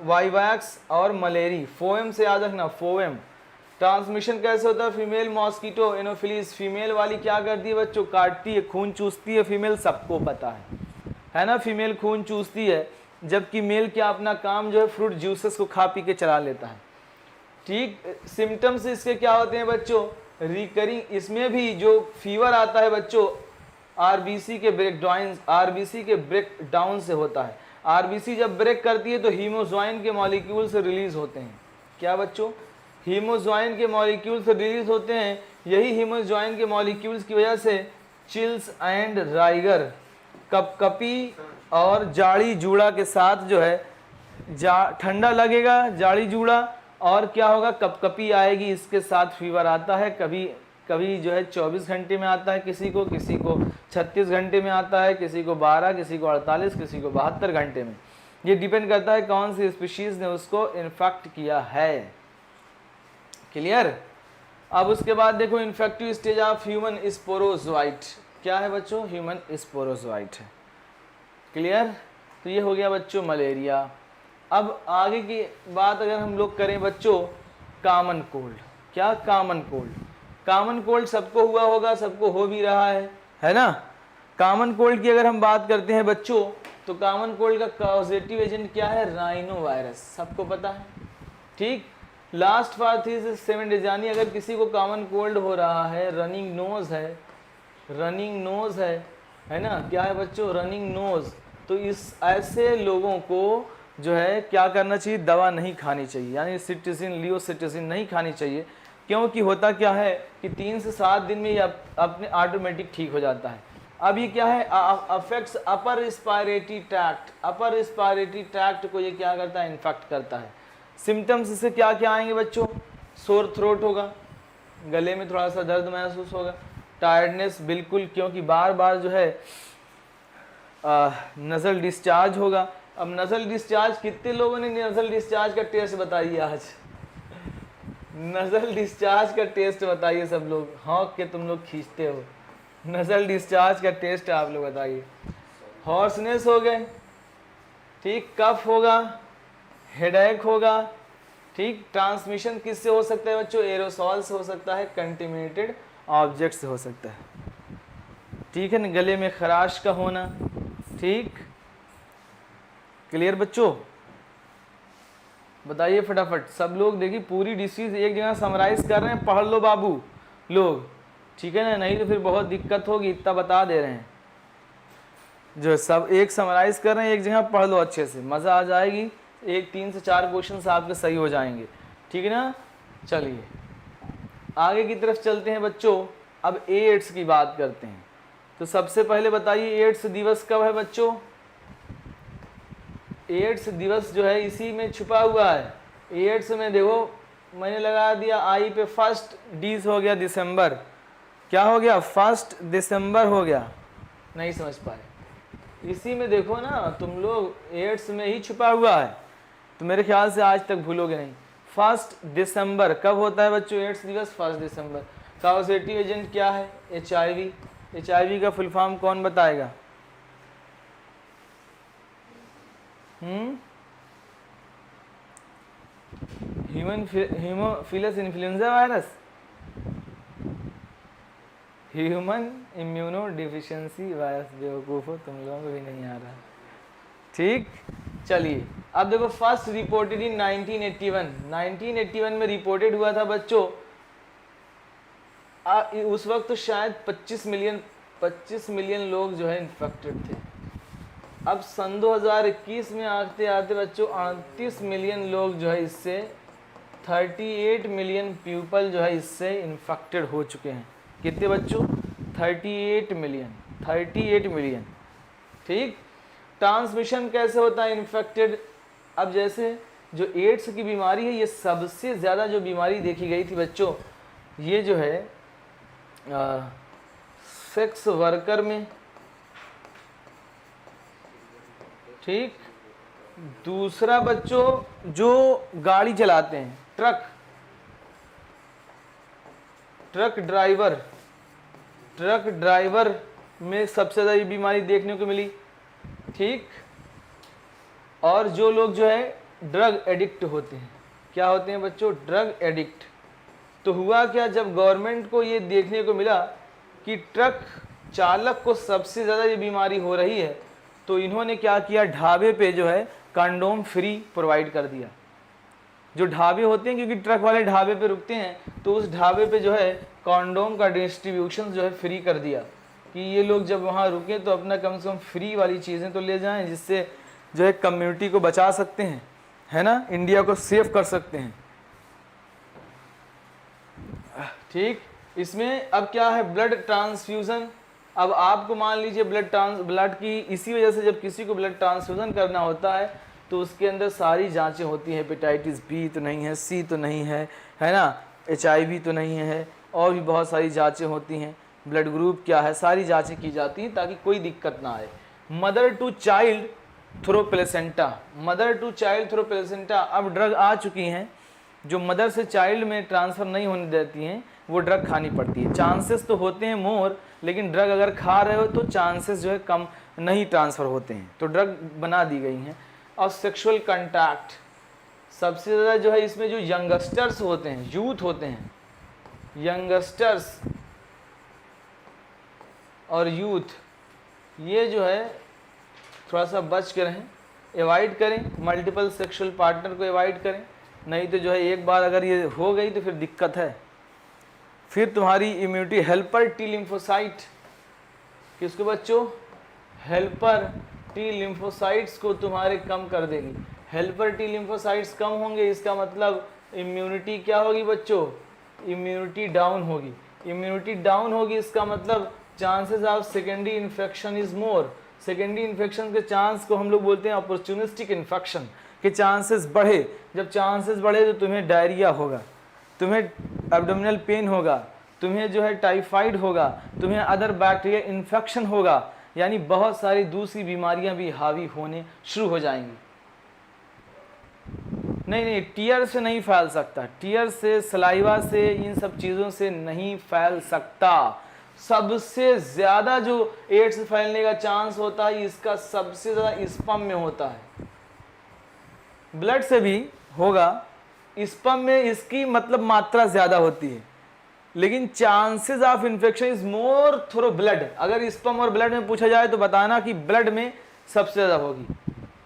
वाइवैक्स और मलेरी। फोएम से याद रखना, फोएम। ट्रांसमिशन कैसे होता है? फीमेल मॉस्किटो एनोफिलीज, फीमेल वाली क्या करती है बच्चों? काटती है, खून चूसती है। फीमेल सबको पता है ना, फीमेल खून चूसती है, जबकि मेल क्या अपना काम जो है फ्रूट जूसेस को खा पी के चला लेता है। ठीक, सिम्टम्स इसके क्या होते हैं बच्चों? रिकरिंग, इसमें भी जो फीवर आता है बच्चों आरबीसी के ब्रेक डाउन से होता है। आरबीसी जब ब्रेक करती है तो हीमोज्वाइन के मॉलिक्यूल से रिलीज होते हैं। क्या बच्चों? हीमोज्वाइन के मॉलिक्यूल से रिलीज होते हैं। यही हीमोज्वाइन के मॉलिक्यूल्स की वजह से चिल्स एंड राइगर, कपकपी और जाड़ी जूड़ा के साथ जो है ठंडा लगेगा, जाड़ी जूड़ा, और क्या होगा? कपकपी आएगी, इसके साथ फीवर आता है। कभी जो है 24 घंटे में आता है, किसी को 36 घंटे में आता है, किसी को 12, किसी को 48, किसी को 72 घंटे में। ये डिपेंड करता है कौन सी स्पीशीज ने उसको इन्फेक्ट किया है। क्लियर? अब उसके बाद देखो infective stage of human sporozoite. क्या है बच्चों? ह्यूमन स्पोरोजोइट है। क्लियर? तो ये हो गया बच्चों मलेरिया। अब आगे की बात अगर हम लोग करें बच्चों, कॉमन कोल्ड। क्या? Common cold. कॉमन कोल्ड सबको हुआ होगा, सबको हो भी रहा है ना। कॉमन कोल्ड की अगर हम बात करते हैं बच्चों, तो कॉमन कोल्ड का कॉजेटिव एजेंट क्या है? राइनो वायरस, सबको पता है। ठीक, लास्ट फॉर 3 से 7 डेज, यानी अगर किसी को कॉमन कोल्ड हो रहा है, रनिंग नोज है ना, क्या है बच्चों? रनिंग नोज, तो इस ऐसे लोगों को जो है क्या करना चाहिए? दवा नहीं खानी चाहिए, यानी सिट्रिजिन, लियोसिट्रिजिन नहीं खानी चाहिए। क्योंकि होता क्या है कि 3 से 7 दिन में ये अपने ऑटोमेटिक ठीक हो जाता है। अब ये क्या है? Affects upper respiratory tract. Upper respiratory tract को ये क्या करता है? इन्फेक्ट करता है। सिम्टम्स इससे क्या क्या आएंगे बच्चों? सोर थ्रोट होगा, गले में थोड़ा सा दर्द महसूस होगा, टायर्डनेस बिल्कुल, क्योंकि बार बार जो है नज़ल डिस्चार्ज होगा। अब नज़ल डिस्चार्ज, कितने लोगों ने नज़ल डिस्चार्ज का टेस्ट बताइए आज? नज़ल डिस्चार्ज का टेस्ट बताइए सब लोग। हॉक के तुम लोग खींचते हो। नज़ल डिस्चार्ज का टेस्ट आप लोग बताइए। हॉर्सनेस हो गए, ठीक, कफ होगा, हेडेक होगा, ठीक। ट्रांसमिशन किससे हो सकता है बच्चों? एरोसॉल से हो सकता है, कंटेमिनेटेड ऑब्जेक्ट से हो सकता है, ठीक है ना। गले में खराश का होना, ठीक। क्लियर बच्चों? बताइए फटाफट सब लोग। देखिए पूरी डिसीज एक जगह समराइज कर रहे हैं, पढ़ लो बाबू लोग, ठीक है ना, नहीं तो फिर बहुत दिक्कत होगी। इतना बता दे रहे हैं, जो सब एक समराइज कर रहे हैं, एक जगह पढ़ लो अच्छे से, मज़ा आ जाएगी। 3 से 4 क्वेश्चन आपके सही हो जाएंगे, ठीक है ना। चलिए आगे की तरफ चलते हैं बच्चों। अब एड्स की बात करते हैं। तो सबसे पहले बताइए एड्स दिवस कब है बच्चों? एड्स दिवस जो है इसी में छुपा हुआ है। एड्स में देखो मैंने लगा दिया आई पे, 1 डी हो गया दिसंबर। क्या हो गया? 1 दिसंबर हो गया। नहीं समझ पाए? इसी में देखो ना तुम लोग, एड्स में ही छुपा हुआ है, तो मेरे ख्याल से आज तक भूलोगे नहीं। 1 दिसंबर कब होता है बच्चों एड्स दिवस? 1 दिसंबर। कॉजेटिव एजेंट क्या है? HIV। HIV का फुल फॉर्म कौन बताएगा? Haemophilus influenza virus, human immunodeficiency virus. बेवकूफ़ो तुम लोगों को भी नहीं आ रहा, ठीक। चलिए अब देखो, फर्स्ट रिपोर्टेड इन 1981 में रिपोर्टेड हुआ था बच्चों। उस वक्त तो शायद 25 मिलियन लोग जो है इन्फेक्टेड थे। अब सन 2021 में आते आते बच्चों 38 मिलियन लोग जो है इससे 38 मिलियन पीपल जो है इससे इन्फेक्टेड हो चुके हैं। कितने बच्चों? 38 मिलियन। ठीक। ट्रांसमिशन कैसे होता है इन्फेक्टेड? अब जैसे जो एड्स की बीमारी है, ये सबसे ज़्यादा जो बीमारी देखी गई थी बच्चों, ये जो है सेक्स वर्कर में। ठीक। दूसरा बच्चों जो गाड़ी चलाते हैं, ट्रक ड्राइवर में सबसे ज़्यादा ये बीमारी देखने को मिली। ठीक। और जो लोग जो है ड्रग एडिक्ट होते हैं, क्या होते हैं बच्चों? Drug addict. तो हुआ क्या, जब गवर्नमेंट को ये देखने को मिला कि ट्रक चालक को सबसे ज़्यादा ये बीमारी हो रही है, तो इन्होंने क्या किया, ढाबे पे जो है कंडोम फ्री प्रोवाइड कर दिया। जो ढाबे होते हैं, क्योंकि ट्रक वाले ढाबे पे रुकते हैं, तो उस ढाबे पे जो है कंडोम का डिस्ट्रीब्यूशन जो है फ्री कर दिया कि ये लोग जब वहाँ रुके तो अपना कम से कम फ्री वाली चीज़ें तो ले जाएं, जिससे जो है कम्युनिटी को बचा सकते हैं, है ना, इंडिया को सेव कर सकते हैं। ठीक। इसमें अब क्या है, ब्लड ट्रांसफ्यूज़न। अब आपको मान लीजिए ब्लड की, इसी वजह से जब किसी को ब्लड ट्रांसफ्यूज़न करना होता है तो उसके अंदर सारी जांचें होती हैं। हेपेटाइटिस बी तो नहीं है, सी तो नहीं है ना, HIV तो नहीं है, और भी बहुत सारी जांचें होती हैं। ब्लड ग्रुप क्या है, सारी जांचें की जाती हैं ताकि कोई दिक्कत ना आए। Mother to child through placenta, अब ड्रग आ चुकी हैं जो मदर से चाइल्ड में ट्रांसफ़र नहीं होने देती हैं, वो ड्रग खानी पड़ती है। चांसेस तो होते हैं मोर, लेकिन ड्रग अगर खा रहे हो तो चांसेस जो है कम नहीं ट्रांसफ़र होते हैं, तो ड्रग बना दी गई हैं। और सेक्सुअल कंटैक्ट सबसे ज़्यादा जो है इसमें जो यंगस्टर्स होते हैं, यूथ होते हैं, यंगस्टर्स और यूथ, ये जो है थोड़ा सा बच के रहें, एवॉइड करें, मल्टीपल सेक्सुअल पार्टनर को एवॉइड करें, नहीं तो जो है एक बार अगर ये हो गई तो फिर दिक्कत है। फिर तुम्हारी इम्यूनिटी, हेल्पर टी लिम्फोसाइट, किसको बच्चों? हेल्पर टी लिम्फोसाइट्स को तुम्हारे कम कर देगी। हेल्पर टी लिम्फोसाइट्स कम होंगे, इसका मतलब इम्यूनिटी क्या होगी बच्चों? इम्यूनिटी डाउन होगी। इम्यूनिटी डाउन होगी, इसका मतलब chances of secondary infection is more. Secondary infection के चांस को हम लोग बोलते हैं अपॉर्चुनिस्टिक इन्फेक्शन के चांसेस बढ़े। जब चांसेस बढ़े तो तुम्हें डायरिया होगा, तुम्हें एब्डोमिनल पेन होगा, तुम्हें जो है टाइफाइड होगा, तुम्हें अदर बैक्टीरियल इन्फेक्शन होगा, यानी बहुत सारी दूसरी बीमारियां भी हावी होने शुरू हो जाएंगी। नहीं, टीयर से नहीं फैल सकता, टीयर से, सलाइवा से, इन सब चीज़ों से नहीं फैल सकता। सबसे ज़्यादा जो एड्स फैलने का चांस होता है, इसका सबसे ज़्यादा स्पर्म में होता है। ब्लड से भी होगा, स्पर्म में इसकी मतलब मात्रा ज़्यादा होती है, लेकिन chances of infection is more through blood. अगर स्पर्म और ब्लड में पूछा जाए तो बताना कि ब्लड में सबसे ज़्यादा होगी।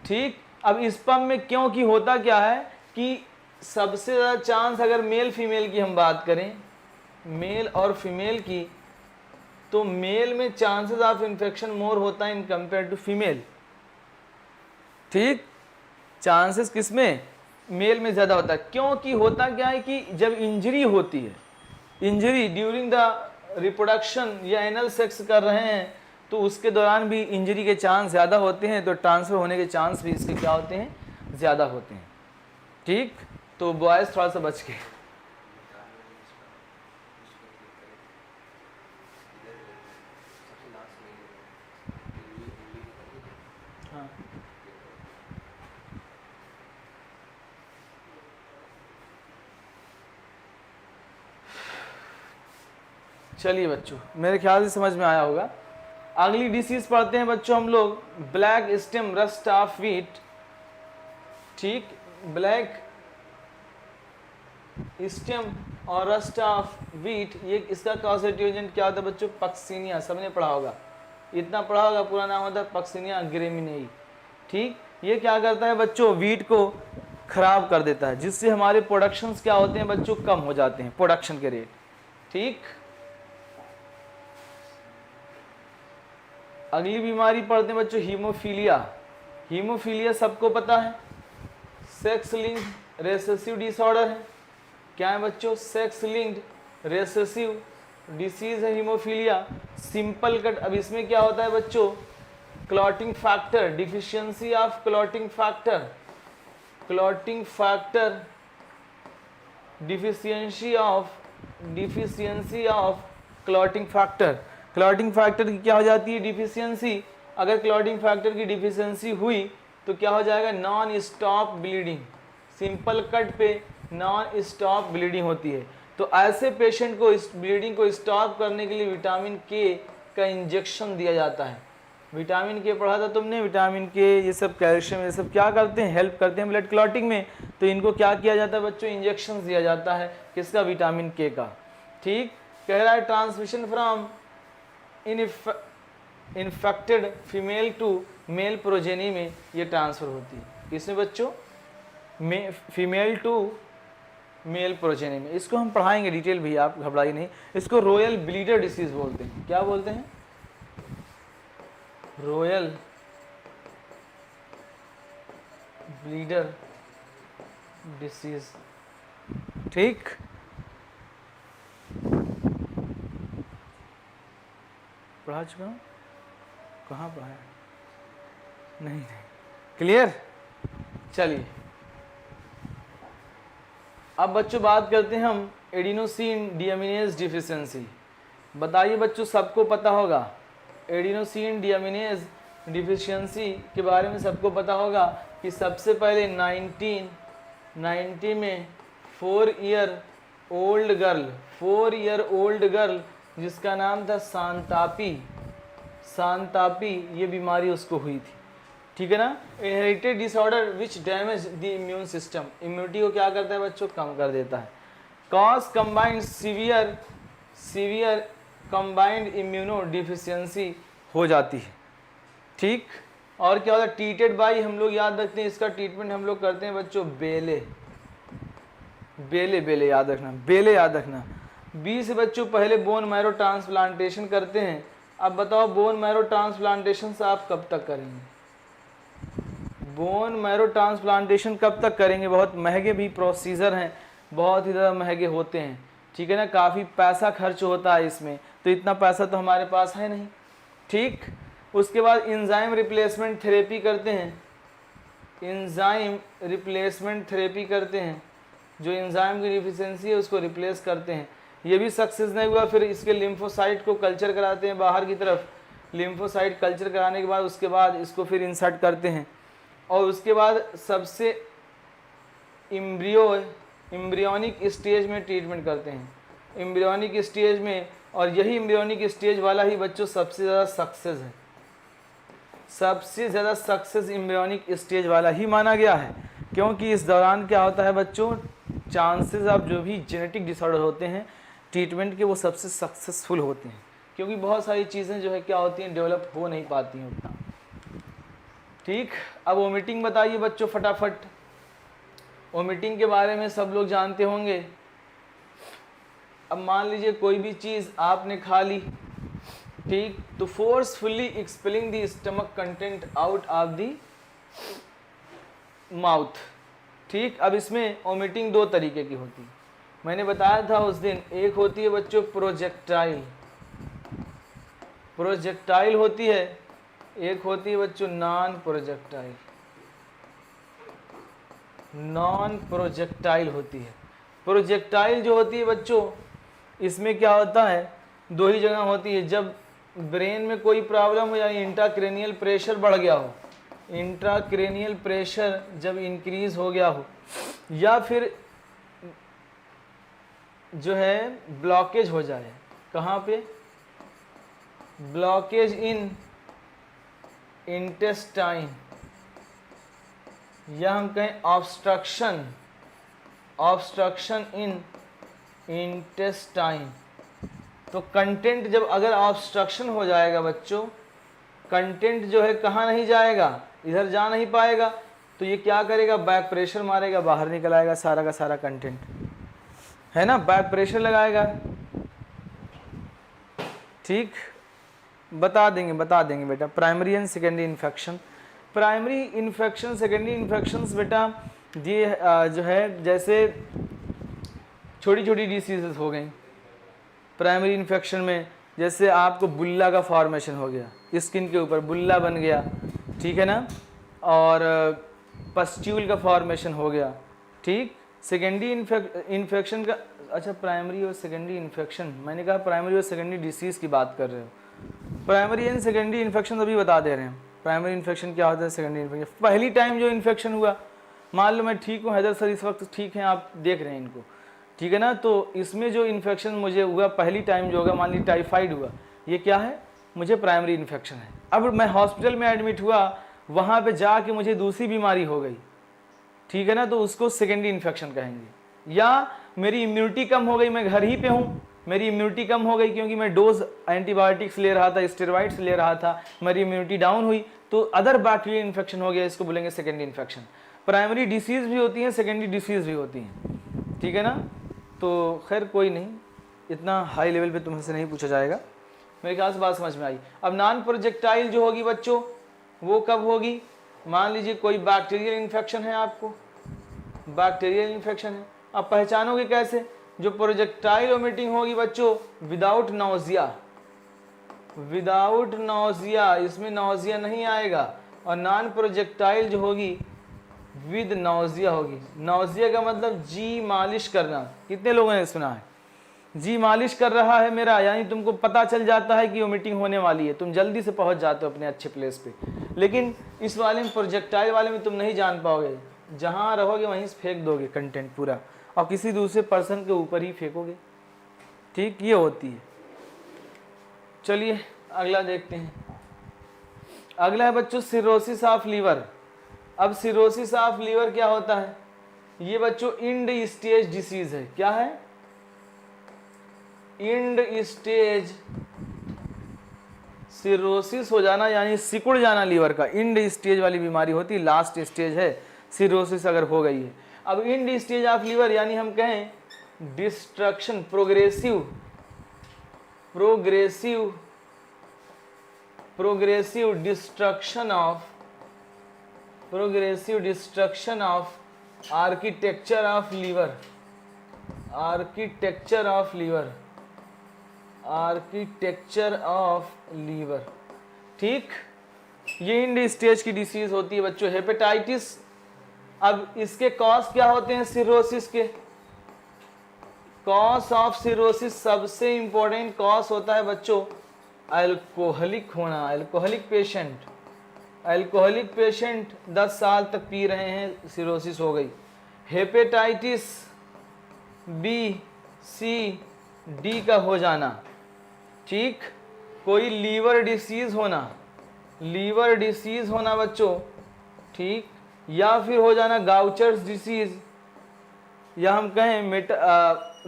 ठीक। अब स्पर्म में क्योंकि होता क्या है कि सबसे ज़्यादा चांस, अगर मेल फीमेल की हम बात करें, मेल और फीमेल की, तो मेल में चांसेस ऑफ इन्फेक्शन मोर होता है इन कंपेयर टू फीमेल। ठीक। चांसेस किसमें? मेल में ज़्यादा होता है। क्योंकि होता क्या है कि जब इंजरी होती है, इंजरी ड्यूरिंग द रिप्रोडक्शन या एनल सेक्स कर रहे हैं, तो उसके दौरान भी इंजरी के चांस ज़्यादा होते हैं, तो ट्रांसफ़र होने के चांस भी इसके क्या होते हैं? ज़्यादा होते हैं। ठीक। तो बॉयज़ थोड़ा सा बच के। हाँ, चलिए बच्चों, मेरे ख्याल से समझ में आया होगा। अगली डिसीज पढ़ते हैं बच्चों हम लोग, black stem rust of wheat. ठीक। ब्लैक स्टेम और रस्ट ऑफ व्हीट, ये इसका कॉजेटिव एजेंट क्या होता है बच्चों? पक्सिनिया। सबने पढ़ा होगा, इतना पढ़ा होगा, पूरा नाम होता है पक्सिनिया ग्रेमिनेई। ठीक। ये क्या करता है बच्चों? व्हीट को खराब कर देता है, जिससे हमारे प्रोडक्शंस क्या होते हैं बच्चों? कम हो जाते हैं, प्रोडक्शन के रेट। ठीक। अगली बीमारी पढ़ते हैं बच्चों, हीमोफीलिया। हीमोफीलिया सबको पता है, सेक्स लिंक रेसेसिव डिसऑर्डर है। क्या है बच्चों, सेक्स लिंक्ड रेसेसिव डिसीज है हीमोफीलिया। सिंपल कट, अब इसमें क्या होता है बच्चों, clotting factor, deficiency of clotting factor, clotting factor, deficiency of clotting factor. Clotting factor की क्या हो जाती है, डिफिशियंसी। अगर क्लॉटिंग फैक्टर की डिफिशियंसी हुई तो क्या हो जाएगा, non stop bleeding. Simple cut पे नॉन स्टॉप ब्लीडिंग होती है। तो ऐसे पेशेंट को इस ब्लीडिंग को स्टॉप करने के लिए विटामिन के का इंजेक्शन दिया जाता है। विटामिन के पढ़ा था तुमने, विटामिन के ये सब, कैल्शियम, ये सब क्या करते हैं, हेल्प करते हैं ब्लड क्लॉटिंग में। तो इनको क्या किया जाता है बच्चों, इंजेक्शन दिया जाता है, किसका, विटामिन के का। ठीक, कह रहा है transmission from infected female to male progeny में ये ट्रांसफ़र होती है। किसमें बच्चों, फीमेल टू मेल प्रोजेनी में। इसको हम पढ़ाएंगे डिटेल भी, आप घबराइए नहीं। इसको रॉयल ब्लीडर डिसीज बोलते हैं। क्या बोलते हैं, रॉयल ब्लीडर डिसीज। ठीक, पढ़ा चुका हूँ, कहाँ पढ़ाया, नहीं, क्लियर। चलिए अब बच्चों बात करते हैं हम एडिनोसिन डीएमिनेज डिफिशियंसी। बताइए बच्चों, सबको पता होगा एडिनोसिन डीएमिनेज डिफिशियंसी के बारे में सबको पता होगा कि सबसे पहले 1990 में 4 ईयर ओल्ड गर्ल जिसका नाम था सांतापी, ये बीमारी उसको हुई थी। ठीक है ना। Inherited disorder which damage the immune system, immunity को क्या करता है बच्चों, कम कर देता है। Cause combined severe combined immuno deficiency हो जाती है। ठीक, और क्या होता है, ट्रीटेड बाई, हम लोग याद रखते हैं इसका ट्रीटमेंट हम लोग करते हैं बच्चों बेले याद रखना। 20 बच्चों पहले बोन मैरो ट्रांसप्लांटेशन करते हैं। अब बताओ बोन मैरो ट्रांसप्लांटेशन से आप कब तक करेंगे, बोन मैरो ट्रांसप्लांटेशन कब तक करेंगे। बहुत महंगे भी प्रोसीजर हैं, बहुत ही ज़्यादा महंगे होते हैं। ठीक है ना, काफ़ी पैसा खर्च होता है इसमें, तो इतना पैसा तो हमारे पास है नहीं। ठीक, उसके बाद एंजाइम रिप्लेसमेंट थेरेपी करते हैं, जो एंजाइम की डिफिशियंसी है उसको रिप्लेस करते हैं। ये भी सक्सेस नहीं हुआ, फिर इसके लिम्फोसाइट को कल्चर कराते हैं बाहर की तरफ। लिम्फोसाइट कल्चर कराने के बाद उसके बाद इसको फिर इंसर्ट करते हैं, और उसके बाद सबसे एम्ब्रियोनिक स्टेज में ट्रीटमेंट करते हैं, एम्ब्रियोनिक स्टेज में। और यही एम्ब्रियोनिक स्टेज वाला ही बच्चों सबसे ज़्यादा सक्सेस है, सबसे ज़्यादा सक्सेस एम्ब्रियोनिक स्टेज वाला ही माना गया है। क्योंकि इस दौरान क्या होता है बच्चों, चांसेस ऑफ जो भी जेनेटिक डिसऑर्डर होते हैं ट्रीटमेंट के, वो सबसे सक्सेसफुल होते हैं। क्योंकि बहुत सारी चीज़ें जो है क्या होती हैं, डेवलप हो नहीं पाती हैं उतना। ठीक, अब वोमिटिंग बताइए बच्चों फटाफट। वोमिटिंग के बारे में सब लोग जानते होंगे। अब मान लीजिए कोई भी चीज़ आपने खा ली, ठीक, तो forcefully expelling the stomach content out of the mouth. ठीक, अब इसमें वोमिटिंग 2 तरीके की होती है, मैंने बताया था उस दिन। एक होती है बच्चों प्रोजेक्टाइल होती है, एक होती है बच्चों नॉन प्रोजेक्टाइल होती है। प्रोजेक्टाइल जो होती है बच्चों, इसमें क्या होता है, 2 ही जगह होती है। जब ब्रेन में कोई प्रॉब्लम हो या इंट्राक्रेनियल प्रेशर बढ़ गया हो, इंट्राक्रेनियल प्रेशर जब इंक्रीज हो गया हो, या फिर जो है ब्लॉकेज हो जाए, कहाँ पे, ब्लॉकेज इन इंटेस्टाइन, या हम कहें ऑब्स्ट्रक्शन इन इंटेस्टाइन। तो कंटेंट जब अगर ऑब्स्ट्रक्शन हो जाएगा बच्चों, कंटेंट जो है कहाँ नहीं जाएगा, इधर जा नहीं पाएगा, तो ये क्या करेगा, बैक प्रेशर मारेगा, बाहर निकल आएगा सारा का सारा कंटेंट, है ना, बैक प्रेशर लगाएगा। ठीक, बता देंगे बेटा। Primary and secondary infection, primary infection, secondary infections बेटा ये जो है, जैसे छोटी छोटी डिसीजेस हो गई प्राइमरी इन्फेक्शन में, जैसे आपको बुल्ला का फॉर्मेशन हो गया, स्किन के ऊपर बुल्ला बन गया, ठीक है ना, और पस्ट्यूल का फॉर्मेशन हो गया, ठीक। सेकेंडरी इन्फेक्शन का, अच्छा प्राइमरी और सेकेंडरी इन्फेक्शन, मैंने कहा प्राइमरी और सेकेंडरी डिसीज़ की बात कर रहे हो। प्राइमरी एंड सेकेंडरी इन्फेक्शन अभी बता दे रहे हैं। प्राइमरी इन्फेक्शन क्या होता है, सेकेंडरी इन्फेक्शन पहली टाइम जो इन्फेक्शन हुआ, मान लो मैं ठीक हूँ, हैदर सर इस वक्त ठीक हैं, आप देख रहे हैं इनको, ठीक है ना, तो इसमें जो इन्फेक्शन मुझे हुआ पहली टाइम जो होगा, मान ली टाइफाइड हुआ, ये क्या है, मुझे प्राइमरी इन्फेक्शन है। अब मैं हॉस्पिटल में एडमिट हुआ, वहाँ पे जाके मुझे दूसरी बीमारी हो गई, ठीक है ना, तो उसको सेकेंडरी इन्फेक्शन कहेंगे। या मेरी इम्यूनिटी कम हो गई, मैं घर ही पे हूँ, मेरी इम्यूनिटी कम हो गई क्योंकि मैं डोज एंटीबायोटिक्स ले रहा था, स्टेरॉइड्स ले रहा था, मेरी इम्यूनिटी डाउन हुई, तो अदर बैक्टीरियल इन्फेक्शन हो गया, इसको बोलेंगे सेकेंडरी इन्फेक्शन। प्राइमरी डिसीज़ भी होती है, सेकेंडरी डिसीज़ भी होती हैं, ठीक है ना। तो खैर कोई नहीं, इतना हाई लेवल पे तुमसे नहीं पूछा जाएगा, मेरे ख्याल से बात समझ में आई। अब नॉन प्रोजेक्टाइल जो होगी बच्चों, वो कब होगी, मान लीजिए कोई बैक्टीरियल इन्फेक्शन है, आपको बैक्टीरियल इन्फेक्शन है, अब पहचानोगे कैसे, जो प्रोजेक्टाइल वोमिटिंग होगी बच्चों विदाउट नौजिया, विदाउट नौजिया, इसमें नौजिया नहीं आएगा, और नॉन प्रोजेक्टाइल जो होगी विद नौजिया होगी। नौजिया का मतलब जी मालिश करना, कितने लोगों ने सुना है, जी मालिश कर रहा है मेरा, यानी तुमको पता चल जाता है कि वोमिटिंग होने वाली है, तुम जल्दी से पहुंच जाते हो अपने अच्छे प्लेस पे। लेकिन इस वाले में, प्रोजेक्टाइल वाले में तुम नहीं जान पाओगे, जहां रहोगे वहीं से फेंक दोगे कंटेंट पूरा, और किसी दूसरे पर्सन के ऊपर ही फेंकोगे, ठीक, ये होती है। चलिए अगला देखते हैं। अगला है बच्चों सिरोसिस ऑफ लीवर। अब सिरोसिस ऑफ लीवर क्या होता है, ये बच्चों इंड स्टेज डिसीज है। क्या है, इंड स्टेज सिरोसिस हो जाना, यानी सिकुड़ जाना लीवर का, इंड स्टेज वाली बीमारी होती है, लास्ट स्टेज है सिरोसिस अगर हो गई है। अब इंड स्टेज ऑफ लीवर यानी हम कहें destruction, progressive destruction of architecture of liver, architecture of liver, ठीक। ये इंड स्टेज की डिसीज होती है बच्चों। हेपेटाइटिस, अब इसके कॉज क्या होते हैं सिरोसिस के, कॉज ऑफ सिरोसिस सबसे इंपॉर्टेंट कॉज होता है बच्चों अल्कोहलिक होना। अल्कोहलिक पेशेंट 10 साल तक पी रहे हैं, सिरोसिस हो गई। हेपेटाइटिस बी, सी, डी का हो जाना, ठीक। कोई लीवर डिसीज होना बच्चों, ठीक, या फिर हो जाना गाउचर्स डिसीज, या हम कहें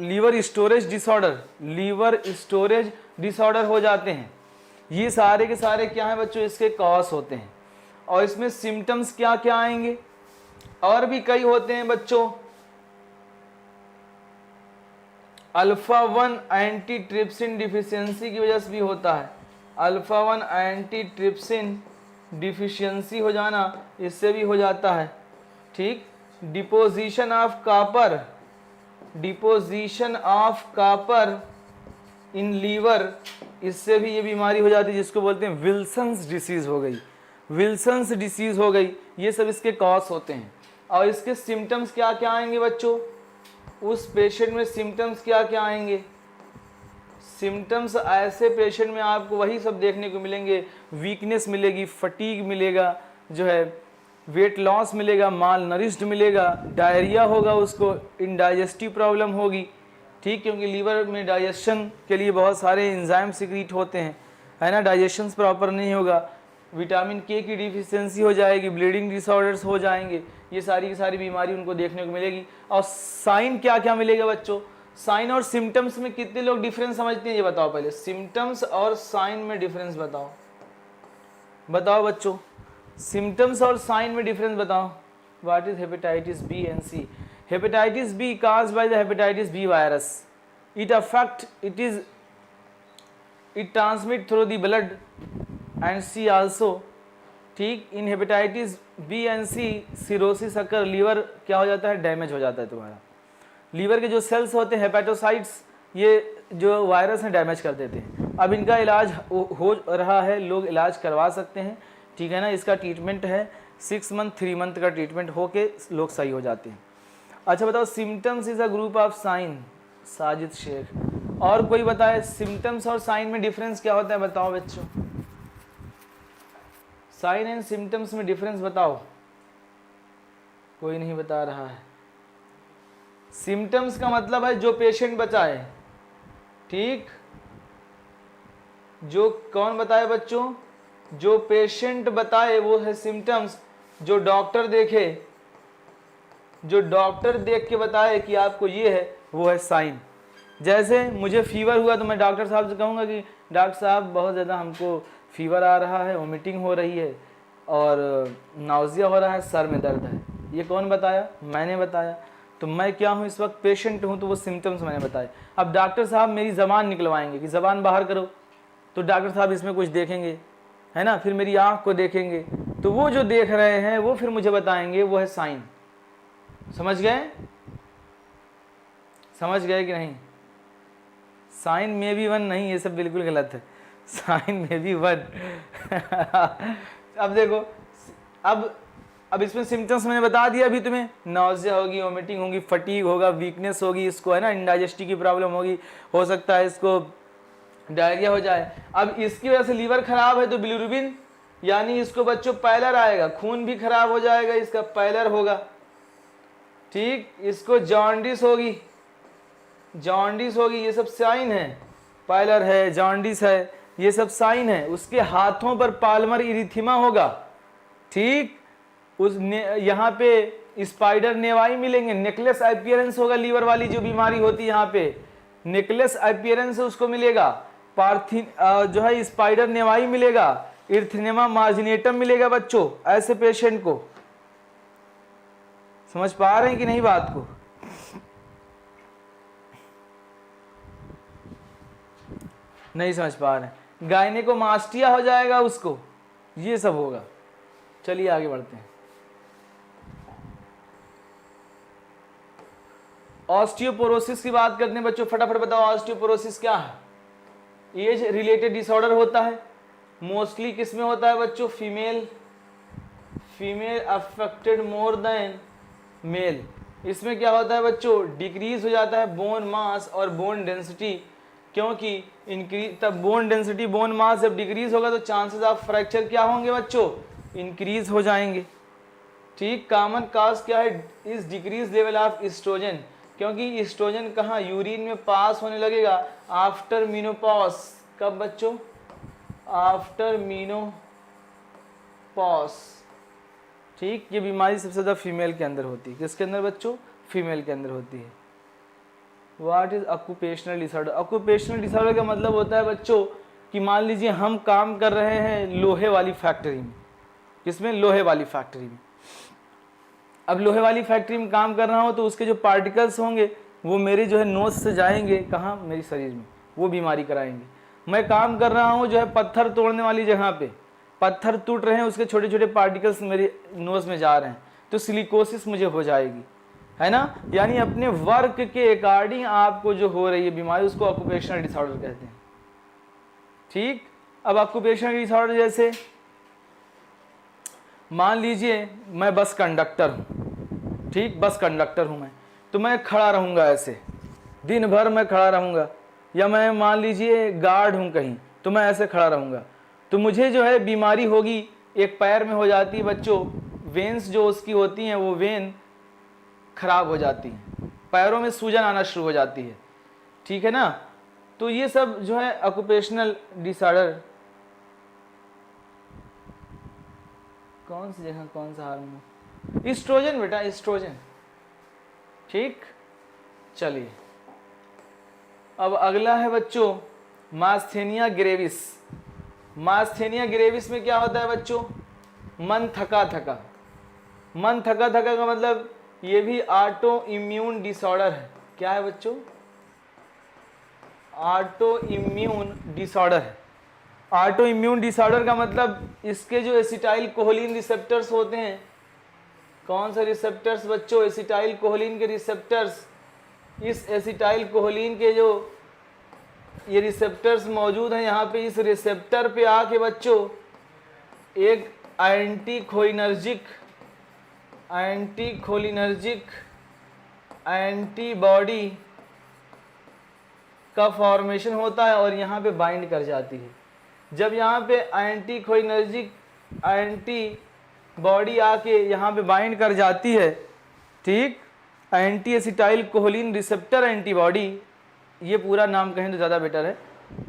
लीवर स्टोरेज डिसऑर्डर हो जाते हैं। ये सारे के सारे क्या हैं बच्चों, इसके कॉज होते हैं। और इसमें सिम्टम्स क्या क्या आएंगे, और भी कई होते हैं बच्चों। अल्फा-1 एंटीट्रिप्सिन डिफिशियंसी की वजह से भी होता है, अल्फा-1 एंटीट्रिप्सिन डिफिशियंसी हो जाना, इससे भी हो जाता है, ठीक। Deposition of copper in liver, इससे भी ये बीमारी हो जाती है, जिसको बोलते हैं विल्सन्स डिसीज हो गई। ये सब इसके कॉज होते हैं। और इसके सिम्टम्स क्या क्या आएंगे बच्चों, उस पेशेंट में सिम्टम्स क्या क्या आएंगे, सिम्टम्स ऐसे पेशेंट में आपको वही सब देखने को मिलेंगे, वीकनेस मिलेगी, फटीग मिलेगा, जो है वेट लॉस मिलेगा, माल नरिश्ड मिलेगा, डायरिया होगा, उसको इनडाइजेस्टिव प्रॉब्लम होगी, ठीक, क्योंकि लीवर में डाइजेशन के लिए बहुत सारे एंजाइम सिक्रीट होते हैं, है ना, डाइजेशन प्रॉपर नहीं होगा, विटामिन के की डिफिशियंसी हो जाएगी, ब्लीडिंग डिसऑर्डर्स हो जाएंगे, ये सारी की सारी बीमारी उनको देखने को मिलेगी। और साइन क्या क्या मिलेगा बच्चों, साइन और सिम्टम्स में कितने लोग डिफरेंस समझते हैं, ये बताओ पहले, सिम्टम्स और साइन में डिफरेंस बताओ बच्चों, सिम्टम्स और साइन में डिफरेंस बताओ। What is hepatitis B and C. Hepatitis B caused by the hepatitis B virus. It transmit through the blood and C also, ठीक। In hepatitis B and C cirrhosis occur, liver क्या हो जाता है, damage हो जाता है तुम्हारा, liver के जो सेल्स होते हैं हेपेटोसाइट्स, ये जो वायरस हैं डैमेज कर देते हैं। अब इनका इलाज हो रहा है, लोग इलाज करवा सकते हैं, ठीक है ना। इसका ट्रीटमेंट है 6 मंथ 3 मंथ का ट्रीटमेंट होके लोग सही हो जाते हैं। अच्छा बताओ, symptoms is a group of sign, Sajid Shaikh. और कोई बताए सिम्टम्स और साइन में डिफरेंस क्या होता है, बताओ बच्चों। साइन एंड सिम्टम्स में डिफरेंस बताओ, कोई नहीं बता रहा है। सिम्टम्स का मतलब है जो पेशेंट बताए, ठीक, जो कौन बताए बच्चों, जो पेशेंट बताए वो है सिम्टम्स। जो डॉक्टर देखे, जो डॉक्टर देख के बताए कि आपको ये है, वो है साइन। जैसे मुझे फीवर हुआ तो मैं डॉक्टर साहब से कहूँगा कि डॉक्टर साहब बहुत ज़्यादा हमको फीवर आ रहा है, वोमिटिंग हो रही है और नाउजिया हो रहा है, सर में दर्द है। ये कौन बताया, मैंने बताया। तो मैं क्या हूँ, इस वक्त पेशेंट हूँ, तो वो सिम्टम्स मैंने बताए। अब डॉक्टर साहब मेरी ज़बान निकलवाएंगे कि ज़बान बाहर करो, तो डॉक्टर साहब इसमें कुछ देखेंगे, है ना, फिर मेरी आँख को देखेंगे, तो वो जो देख रहे हैं वो फिर मुझे बताएंगे, वो है साइन। समझ गए, समझ गए कि नहीं। साइन में भी वन नहीं, ये सब बिल्कुल गलत है, साइन में भी वन। अब देखो, अब इसमें सिम्टम्स मैंने बता दिया अभी तुम्हें, नाउजिया होगी, वोमिटिंग होगी, फटीग होगा, वीकनेस होगी, इसको है ना इंडाइजेस्टी की प्रॉब्लम होगी, हो सकता है इसको डायरिया हो जाए। अब इसकी वजह से लीवर खराब है तो बिलिरुबिन, यानी इसको बच्चों पैलर आएगा, खून भी खराब हो जाएगा, इसका पैलर होगा, ठीक। इसको जॉन्डिस होगी, जॉन्डिस होगी, ये सब साइन है, पायलर है, जॉन्डिस है, ये सब साइन है। उसके हाथों पर पाल्मर इरिथिमा होगा, ठीक। यहाँ पे स्पाइडर नेवाई मिलेंगे, नेकलेस अपीयरेंस होगा, लीवर वाली जो बीमारी होती है यहाँ पे नेकलेस अपीयरेंस उसको मिलेगा, पार्थिन जो है स्पाइडर नेवाई मिलेगा, इर्थनेमा मार्जिनेटम मिलेगा बच्चों, ऐसे पेशेंट को। समझ पा रहे हैं कि नहीं बात को। नहीं समझ पा रहे, गायनेकोमास्टिया हो जाएगा उसको, ये सब होगा। चलिए आगे बढ़ते हैं। ऑस्टियोपोरोसिस की बात करते हैं बच्चों, फटाफट बताओ ऑस्टियोपोरोसिस क्या है। एज रिलेटेड डिसऑर्डर होता है, मोस्टली किस में होता है बच्चों, female affected more than male. इसमें क्या होता है बच्चों, डिक्रीज हो जाता है बोन मास और बोन डेंसिटी, क्योंकि इंक्रीज, तब बोन डेंसिटी बोन मास जब डिक्रीज होगा तो चांसेस ऑफ फ्रैक्चर क्या होंगे बच्चों, इंक्रीज हो जाएंगे, ठीक। कॉमन काज क्या है, इस डिक्रीज लेवल ऑफ एस्ट्रोजन, क्योंकि एस्ट्रोजन कहाँ, यूरिन में पास होने लगेगा आफ्टर मीनोपॉज। कब बच्चों, आफ्टर मीनोपॉज, ठीक। ये बीमारी सबसे ज़्यादा फीमेल के अंदर होती है, किसके अंदर बच्चों, फीमेल के अंदर होती है। What is occupational disorder, occupational disorder का मतलब होता है बच्चों कि मान लीजिए हम काम कर रहे हैं लोहे वाली फैक्ट्री में, किसमें, लोहे वाली फैक्ट्री में। अब लोहे वाली फैक्ट्री में काम कर रहा हूँ तो उसके जो पार्टिकल्स होंगे वो मेरे जो है नोज से जाएंगे कहाँ, मेरे शरीर में, वो बीमारी कराएंगे। मैं काम कर रहा हूँ जो है पत्थर तोड़ने वाली जगह पे, पत्थर टूट रहे हैं, उसके छोटे छोटे पार्टिकल्स मेरे नोज में जा रहे हैं, तो सिलिकोसिस मुझे हो जाएगी, है ना। यानी अपने वर्क के अकॉर्डिंग आपको जो हो रही है बीमारी, उसको ऑक्यूपेशनल डिसऑर्डर कहते हैं, ठीक। अब ऑक्यूपेशनल डिसऑर्डर जैसे मान लीजिए मैं बस कंडक्टर हूँ, ठीक, बस कंडक्टर हूँ मैं, तो मैं खड़ा रहूँगा ऐसे, दिन भर मैं खड़ा रहूँगा, या मैं मान लीजिए गार्ड हूँ कहीं, तो मैं ऐसे खड़ा रहूँगा, तो मुझे जो है बीमारी होगी, एक पैर में हो जाती है बच्चों, वेन्स जो उसकी होती हैं वो वेन खराब हो जाती हैं, पैरों में सूजन आना शुरू हो जाती है, ठीक है ना। तो ये सब जो है ऑक्यूपेशनल डिसऑर्डर। कौन सी जगह, कौन सा हार्मोन, एस्ट्रोजन बेटा, एस्ट्रोजन, ठीक। चलिए अब अगला है बच्चों मास्थेनिया ग्रेविस। मास्थेनिया ग्रेविस में क्या होता है बच्चों, मन थका थका। मन थका थका का मतलब ये भी ऑटो इम्यून डिसऑर्डर है। क्या है बच्चों, ऑटो इम्यून डिसऑर्डर है। ऑटो इम्यून डिसऑर्डर का मतलब इसके जो एसिटाइल कोलिन रिसेप्टर्स होते हैं, कौन से रिसेप्टर्स बच्चों, एसिटाइल कोलिन के रिसेप्टर्स इस एसिटाइल कोलिन के जो ये रिसेप्टर्स मौजूद हैं यहाँ पे, इस रिसेप्टर पे आके बच्चों एक एंटीकोलिनर्जिक एंटीबॉडी का फॉर्मेशन होता है और यहाँ पे बाइंड कर जाती है। जब यहाँ पे एंटीकोलिनर्जिक एंटीबॉडी आके यहाँ पे बाइंड कर जाती है, ठीक, anti acetyl choline receptor antibody, ये पूरा नाम कहें तो ज़्यादा बेटर है,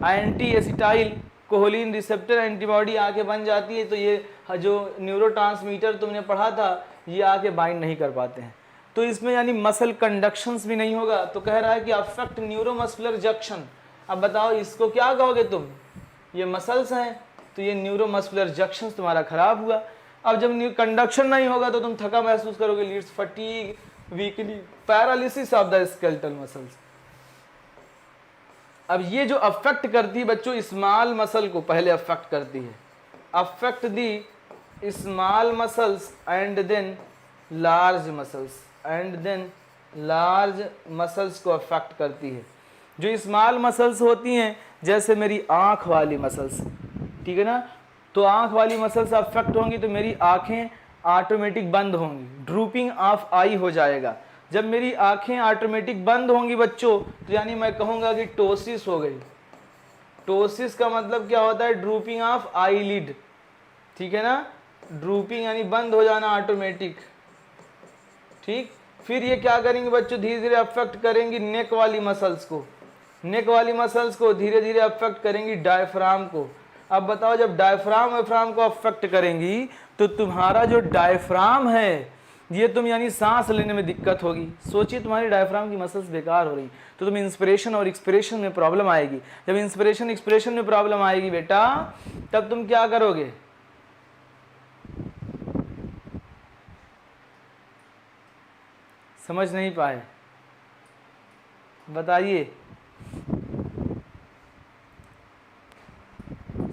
anti acetyl choline receptor antibody आके बन जाती है, तो ये जो न्यूरोट्रांसमीटर तुमने पढ़ा था ये आके बाइंड नहीं कर पाते हैं, तो इसमें यानी मसल कंडक्शंस भी नहीं होगा। तो कह रहा है कि अफेक्ट न्यूरोमस्कुलर जंक्शन। अब बताओ इसको क्या कहोगे तुम, ये मसल्स हैं तो ये न्यूरोमस्कुलर जंक्शन तुम्हारा खराब हुआ। अब जब कंडक्शन नहीं होगा तो तुम थका महसूस करोगे, leads fatigue, weakly, paralysis of the skeletal muscles. अब ये जो अफेक्ट करती है बच्चों स्मॉल मसल को, पहले अफेक्ट करती है, affect the small muscles and then large muscles, and then large muscles को अफेक्ट करती है। जो स्मॉल मसल्स होती हैं जैसे मेरी आँख वाली मसल्स, ठीक है ना, तो आँख वाली मसल्स अफेक्ट होंगी तो मेरी आँखें ऑटोमेटिक बंद होंगी, ड्रूपिंग ऑफ आई हो जाएगा। जब मेरी आँखें ऑटोमेटिक बंद होंगी बच्चों तो यानी मैं कहूँगा कि टोसिस हो गई। टोसिस का मतलब क्या होता है, ड्रूपिंग ऑफ आईलिड, ठीक है ना, ड्रूपिंग यानी बंद हो जाना ऑटोमेटिक, ठीक। फिर ये क्या करेंगे बच्चों, धीरे धीरे अफेक्ट करेंगी नेक वाली मसल्स को, नेक वाली मसल्स को धीरे धीरे अफेक्ट करेंगी डायफ्राम को। अब बताओ जब डायफ्राम को अफेक्ट करेंगी तो तुम्हारा जो डायफ्राम है ये तुम यानी सांस लेने में दिक्कत होगी। सोचिए तुम्हारी डायफ्राम की मसल्स बेकार हो रही तो तुम इंस्पिरेशन और एक्सपिरेशन में प्रॉब्लम आएगी। जब इंस्पिरेशन एक्सपिरेशन में प्रॉब्लम आएगी बेटा तब तुम क्या करोगे, समझ नहीं पाए, बताइए,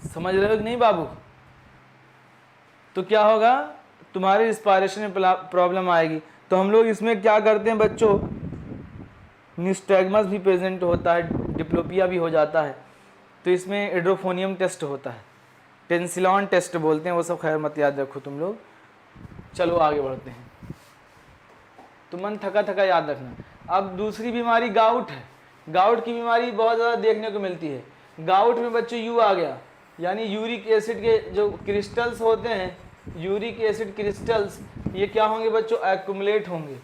समझ रहे हो कि नहीं बाबू। तो क्या होगा, तुम्हारे इंस्पायरेशन में प्रॉब्लम आएगी। तो हम लोग इसमें क्या करते हैं बच्चों, निस्टैग्मस भी प्रेजेंट होता है, डिप्लोपिया भी हो जाता है, तो इसमें एड्रोफोनियम टेस्ट होता है, टेंसिलॉन टेस्ट बोलते हैं, वो सब खैर मत याद रखो तुम लोग। चलो आगे बढ़ते हैं, तो मन थका थका याद रखना। अब दूसरी बीमारी गाउट है। गाउट की बीमारी बहुत ज़्यादा देखने को मिलती है। गाउट में बच्चों यू आ गया, यानी यूरिक एसिड के जो क्रिस्टल्स होते हैं, यूरिक एसिड क्रिस्टल्स, ये क्या होंगे बच्चों, एक्युमुलेट होंगे।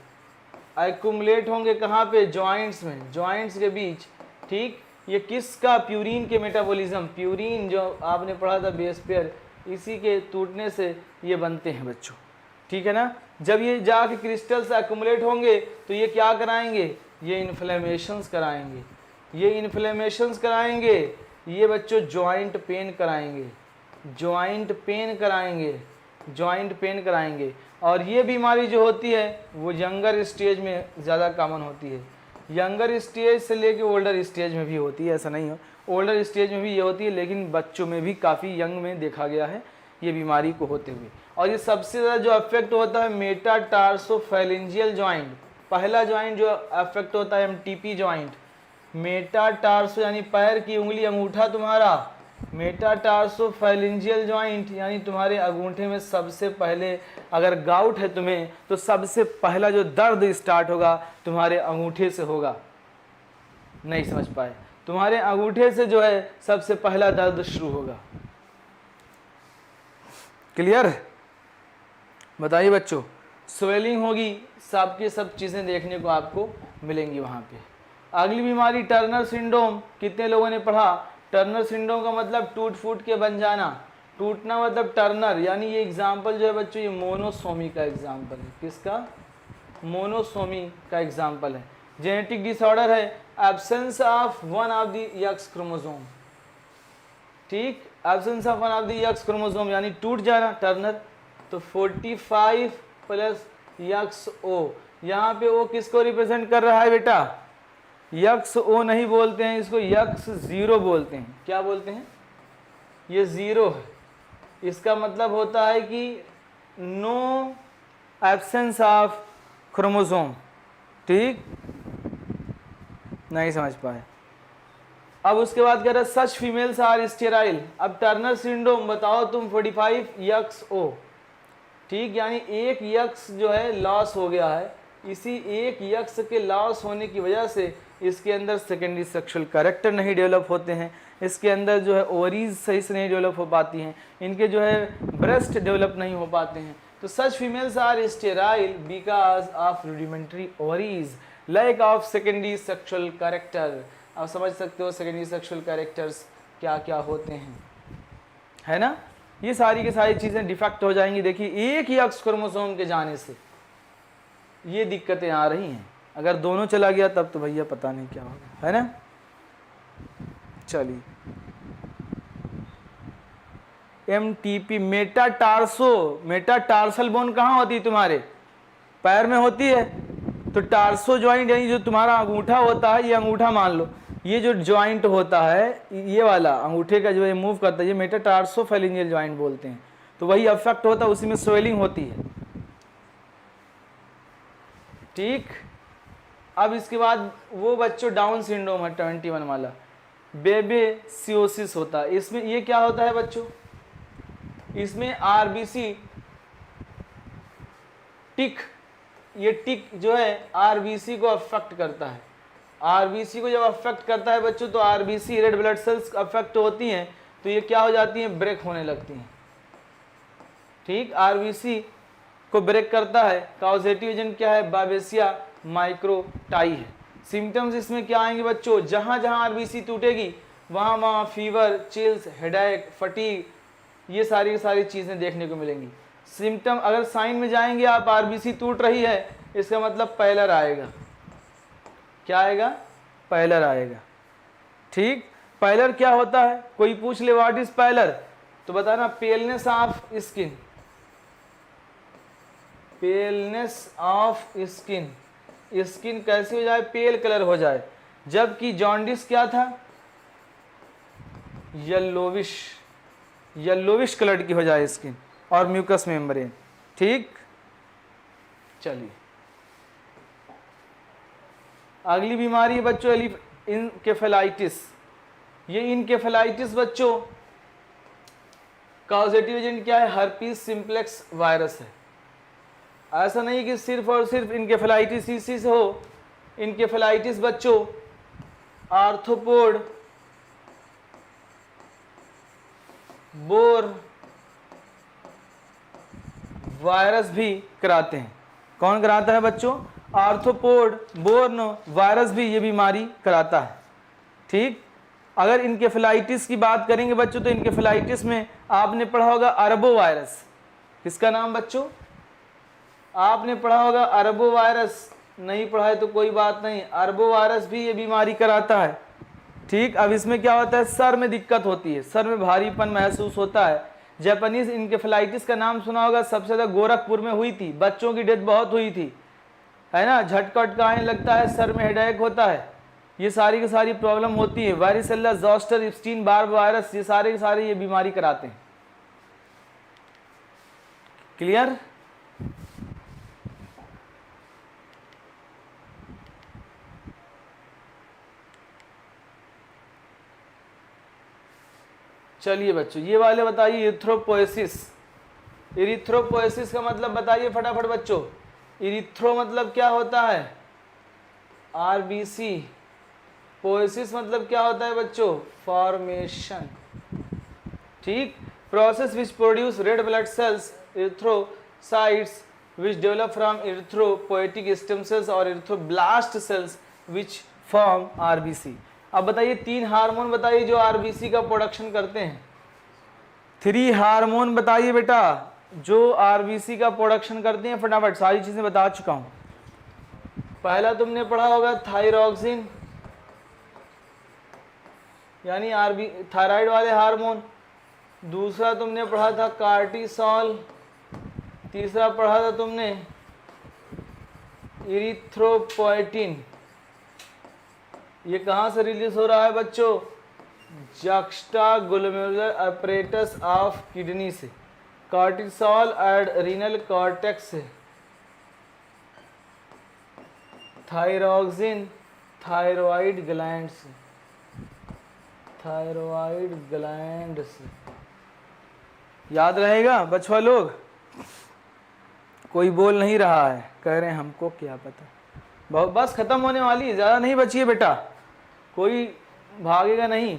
एक्युमुलेट होंगे कहाँ पे, जॉइंट्स में, जॉइंट्स के बीच, ठीक। ये किसका, प्यूरिन के मेटाबॉलिज्म, प्यूरिन जो आपने पढ़ा था बेस पेयर, इसी के टूटने से ये बनते हैं बच्चों, ठीक है ना। जब ये जाके क्रिस्टल्स एक्युमुलेट होंगे तो ये क्या कराएंगे, ये इन्फ्लेमेशंस कराएंगे, ये इन्फ्लेमेशंस कराएंगे, ये बच्चों जॉइंट पेन कराएंगे, जॉइंट पेन कराएंगे, जॉइंट पेन कराएंगे। और ये बीमारी जो होती है वो यंगर स्टेज में ज़्यादा कॉमन होती है। यंगर स्टेज से लेके ओल्डर स्टेज में भी होती है, ऐसा नहीं हो, ओल्डर स्टेज में भी ये होती है, लेकिन बच्चों में भी काफ़ी यंग में देखा गया है ये बीमारी को होते हुए। और ये सबसे ज़्यादा जो अफेक्ट होता है मेटाटार्सोफैलेंजियल जॉइंट, पहला जॉइंट जो अफेक्ट होता है एमटीपी जॉइंट, मेटाटार्सो यानी पैर की उंगली, अंगूठा तुम्हारा, मेटाटार्सोफैलेंजियल जॉइंट यानी तुम्हारे अंगूठे में सबसे पहले, अगर गाउट है तुम्हें तो सबसे पहला जो दर्द स्टार्ट होगा तुम्हारे अंगूठे से होगा। नहीं समझ पाए, तुम्हारे अंगूठे से जो है सबसे पहला दर्द शुरू होगा। क्लियर है, बताइए बच्चों। स्वेलिंग होगी, सब की सब चीज़ें देखने को आपको मिलेंगी वहाँ पे। अगली बीमारी टर्नर सिंड्रोम, कितने लोगों ने पढ़ा। टर्नर सिंड्रोम का मतलब टूट फूट के बन जाना, टूटना मतलब टर्नर, यानी ये एग्जाम्पल जो है बच्चों ये मोनोसोमी का एग्जाम्पल है। किसका, मोनोसोमी का एग्जाम्पल है। जेनेटिक डिसऑर्डर है, absence of one of the X chromosome, ठीक, absence of one of the X chromosome यानी टूट जाना, टर्नर। तो 45 प्लस एक्स ओ, यहाँ पे ओ किसको रिप्रेजेंट कर रहा है बेटा, यक्स ओ नहीं बोलते हैं इसको, यक्स जीरो बोलते हैं। क्या बोलते हैं, ये जीरो है, इसका मतलब होता है कि नो एब्सेंस ऑफ क्रोमोसोम, ठीक। नहीं समझ पाए। अब उसके बाद कह रहा है सच फीमेल्स आर स्टेराइल। अब टर्नर सिंड्रोम बताओ तुम 45 XO, ठीक, यानी एक यक्स जो है लॉस हो गया है। इसी एक यक्स के लॉस होने की वजह से इसके अंदर सेकेंडरी सेक्सुअल कैरेक्टर नहीं डेवलप होते हैं, इसके अंदर जो है ओवरीज सही से नहीं डेवलप हो पाती हैं, इनके जो है ब्रेस्ट डेवलप नहीं हो पाते हैं। तो such females are sterile because of rudimentary ovaries, lack of secondary sexual character. आप समझ सकते हो सेकेंडरी सेक्सुअल कैरेक्टर्स क्या क्या होते हैं, है ना। ये सारी की सारी चीज़ें डिफेक्ट हो जाएंगी। देखिए एक ही एक्स क्रोमोसोम के जाने से ये दिक्कतें आ रही हैं, अगर दोनों चला गया तब तो भैया पता नहीं क्या होगा, है ना। चलिए MTP मेटाटार्सल बोन कहाँ होती है, तुम्हारे पैर में होती है। तो टार्सो ज्वाइंट यानी जो तुम्हारा अंगूठा होता है, ये अंगूठा मान लो, ये जो ज्वाइंट होता है ये वाला अंगूठे का जो है मूव करता है, ये मेटाटार्सोफेरिंजियल ज्वाइंट बोलते हैं। तो वही अफेक्ट होता है, उसी में स्वेलिंग होती है, ठीक। अब इसके बाद वो बच्चों डाउन सिंड्रोम है 21 वाला, बेबेसियोसिस होता है। इसमें ये क्या होता है बच्चों, इसमें आरबीसी टिक, ये टिक जो है आरबीसी को अफेक्ट करता है। आरबीसी को जब अफेक्ट करता है बच्चों, तो RBC red blood sales affect होती हैं, तो ये क्या हो जाती हैं, ब्रेक होने लगती हैं, ठीक। आरबीसी को ब्रेक करता है। कॉजेटिव एजेंट क्या है, बाबेसिया माइक्रोटाई है। सिम्टम्स इसमें क्या आएंगे बच्चों, जहां जहां आरबीसी टूटेगी वहां वहां फीवर, चिल्स, हेडेक, फटीग, ये सारी की सारी चीजें देखने को मिलेंगी। सिम्टम अगर साइन में जाएंगे आप, आरबीसी टूट रही है, इसका मतलब पैलर आएगा। क्या आएगा, पैलर आएगा, ठीक। पैलर क्या होता है, कोई पूछ ले व्हाट इज पैलर, तो बताना paleness of skin, paleness of skin, skin कैसी हो जाए, पेल कलर हो जाए। जबकि जॉन्डिस क्या था, येलोविश, येलोविश कलर की हो जाए स्किन और म्यूकस मेम्ब्रेन, ठीक। चलिए अगली बीमारी है बच्चों इनकेफेलाइटिस। ये इनकेफेलाइटिस बच्चों कॉजेटिव एजेंट क्या है, हर्पीस सिम्प्लेक्स वायरस है। ऐसा नहीं कि सिर्फ और सिर्फ इनकेफेलाइटिस इसी से हो। इनकेफेलाइटिस बच्चों आर्थ्रोपोड बोर वायरस भी कराते हैं। कौन कराता है बच्चों, आर्थ्रोपोड बोर्न वायरस भी ये बीमारी कराता है, ठीक। अगर इनकेफेलाइटिस की बात करेंगे बच्चों, तो इनकेफेलाइटिस में आपने पढ़ा होगा अरबो वायरस। किसका नाम बच्चों, आपने पढ़ा होगा अरबो वायरस। नहीं पढ़ा है तो कोई बात नहीं, अरबो वायरस भी ये बीमारी कराता है, ठीक। अब इसमें क्या होता है, सर में दिक्कत होती है, सर में भारीपन महसूस होता है। जापानीज इनकेफेलाइटिस का नाम सुना होगा, सबसे ज़्यादा गोरखपुर में हुई थी, बच्चों की डेथ बहुत हुई थी, है ना। झटकट आने लगता है, सर में हेडेक होता है, ये सारी की सारी प्रॉब्लम होती है। वारिसेला जोस्टर इप्स्टीन बार्ब वायरस, ये सारे के सारे ये बीमारी कराते हैं। क्लियर। चलिए बच्चों ये वाले बताइए, इरिथ्रोपोएसिस। इरिथ्रोपोएसिस का मतलब बताइए फटाफट बच्चों। इरिथ्रो मतलब क्या होता है, आरबीसी। पोएसिस मतलब क्या होता है बच्चों, फॉर्मेशन, ठीक। Process which produce red blood cells erythrocytes which develop from erythropoietic stem cells और erythroblast cells which form RBC. अब बताइए 3 हार्मोन बताइए जो आरबीसी का प्रोडक्शन करते हैं। 3 हार्मोन बताइए बेटा जो आरबीसी का प्रोडक्शन करते हैं, फटाफट सारी चीजें बता चुका हूं। पहला तुमने पढ़ा होगा थायरॉक्सिन, यानी आरबी थायराइड वाले हार्मोन। दूसरा तुमने पढ़ा था कार्टिसोल। तीसरा पढ़ा था तुमने इरिथ्रोपोएटिन। ये कहाँ से रिलीज हो रहा है बच्चों, जक्स्टाग्लोमेरुलर अपरेटस ऑफ किडनी से। कार्टिसोल एड रीनल कॉर्टेक्स से। थायरॉक्सिन थायरॉइड ग्लैंड से, थायरॉइड ग्लैंड से। याद रहेगा बचवा लोग? कोई बोल नहीं रहा है, कह रहे हैं हमको क्या पता। बहुत, बस खत्म होने वाली, ज़्यादा नहीं बची है बेटा, कोई भागेगा नहीं,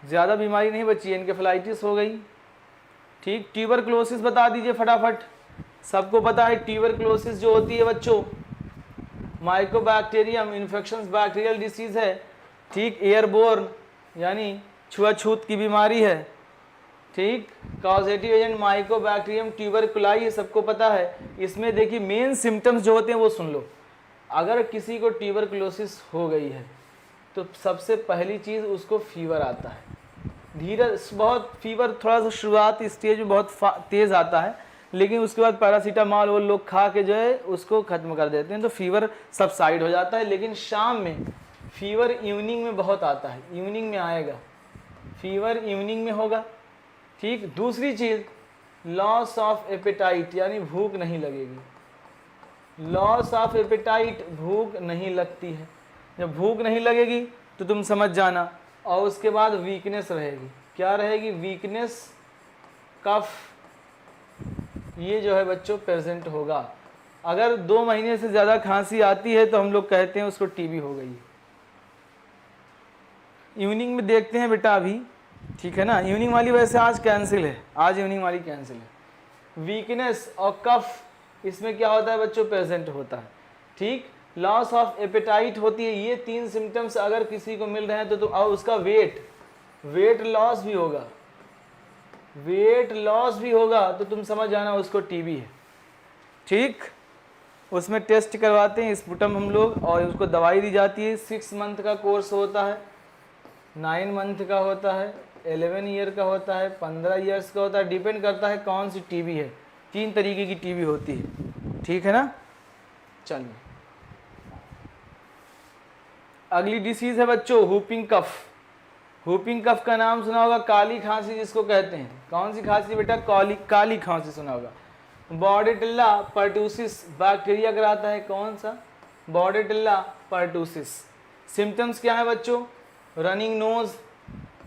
ज़्यादा बीमारी नहीं बची है। एन्केफेलाइटिस हो गई, ठीक। ट्यूबरक्लोसिस बता दीजिए फटाफट, सबको पता है ट्यूबरक्लोसिस जो होती है बच्चों, माइकोबैक्टीरियम इन्फेक्शंस बैक्टीरियल डिसीज है, ठीक। एयरबोर्न यानी छुआछूत की बीमारी है, ठीक। कॉजेटिव एजेंट माइकोबैक्टीरियम ट्यूबरकुलाई, ये सबको पता है। इसमें देखिए मेन सिम्टम्स जो होते हैं वो सुन लो। अगर किसी को ट्यूबरकुलोसिस हो गई है तो सबसे पहली चीज़ उसको फीवर आता है, धीरे बहुत फीवर, थोड़ा सा शुरुआत स्टेज में बहुत तेज़ आता है, लेकिन उसके बाद पैरासीटामॉल वो लोग खा के जो है उसको ख़त्म कर देते हैं, तो फीवर सबसाइड हो जाता है। लेकिन शाम में फीवर इवनिंग में बहुत आता है, इवनिंग में आएगा, फीवर इवनिंग में होगा, ठीक। दूसरी चीज़ लॉस ऑफ एपेटाइट, यानी भूख नहीं लगेगी, लॉस ऑफ एपेटाइट, भूख नहीं लगती है। जब भूख नहीं लगेगी तो तुम समझ जाना। और उसके बाद वीकनेस रहेगी, क्या रहेगी? वीकनेस, कफ, ये जो है बच्चों प्रेजेंट होगा। अगर 2 महीने से ज़्यादा खांसी आती है तो हम लोग कहते हैं उसको टीबी हो गई। इवनिंग में देखते हैं बेटा अभी, ठीक है ना। इवनिंग वाली वैसे आज कैंसिल है, आज इवनिंग वाली कैंसिल है। वीकनेस और कफ, इसमें क्या होता है बच्चों? प्रेजेंट होता है, ठीक। लॉस ऑफ एपेटाइट होती है। ये 3 सिम्टम्स अगर किसी को मिल रहे हैं तो और उसका वेट लॉस भी होगा, वेट लॉस भी होगा, तो तुम समझ जाना उसको टीबी है, ठीक। उसमें टेस्ट करवाते हैं स्पुटम हम लोग, और उसको दवाई दी जाती है। 6 मंथ का कोर्स होता है, 9 मंथ का होता है, 11 ईयर का होता है, 15 ईयर्स का होता है, डिपेंड करता है कौन सी टीबी है। 3 तरीके की टीबी होती है, ठीक है ना। चलिए अगली डिसीज है बच्चों हुपिंग कफ। हुपिंग कफ का नाम सुना होगा, काली खांसी जिसको कहते हैं। कौन सी खांसी बेटा? काली खांसी सुना होगा। बॉर्डेटिल्ला पर्टूसिस बैक्टीरिया कराता है, कौन सा? बॉर्डेटिल्ला पर्टूसिस। सिम्टम्स क्या है बच्चों? Running nose,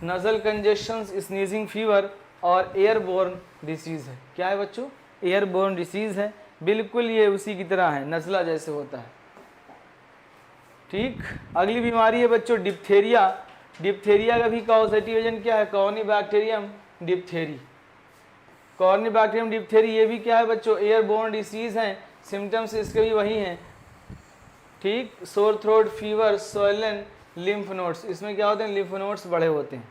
nasal congestion, sneezing fever और एयरबोर्न डिसीज है। क्या है बच्चों? एयरबोर्न डिसीज है, बिल्कुल ये उसी की तरह है, नज़ला जैसे होता है, ठीक। अगली बीमारी है बच्चों डिप्थेरिया। डिप्थेरिया का भी कॉजेटिव एजेंट क्या है? Corynebacterium diphtheriae, Corynebacterium diphtheriae. ये भी क्या है बच्चों? एयरबोर्न डिसीज हैं, सिम्टम्स इसके भी वही हैं, ठीक। Sore throat, fever, swollen lymph nodes. इसमें क्या होते हैं? लिम्फ नोड्स बड़े होते हैं।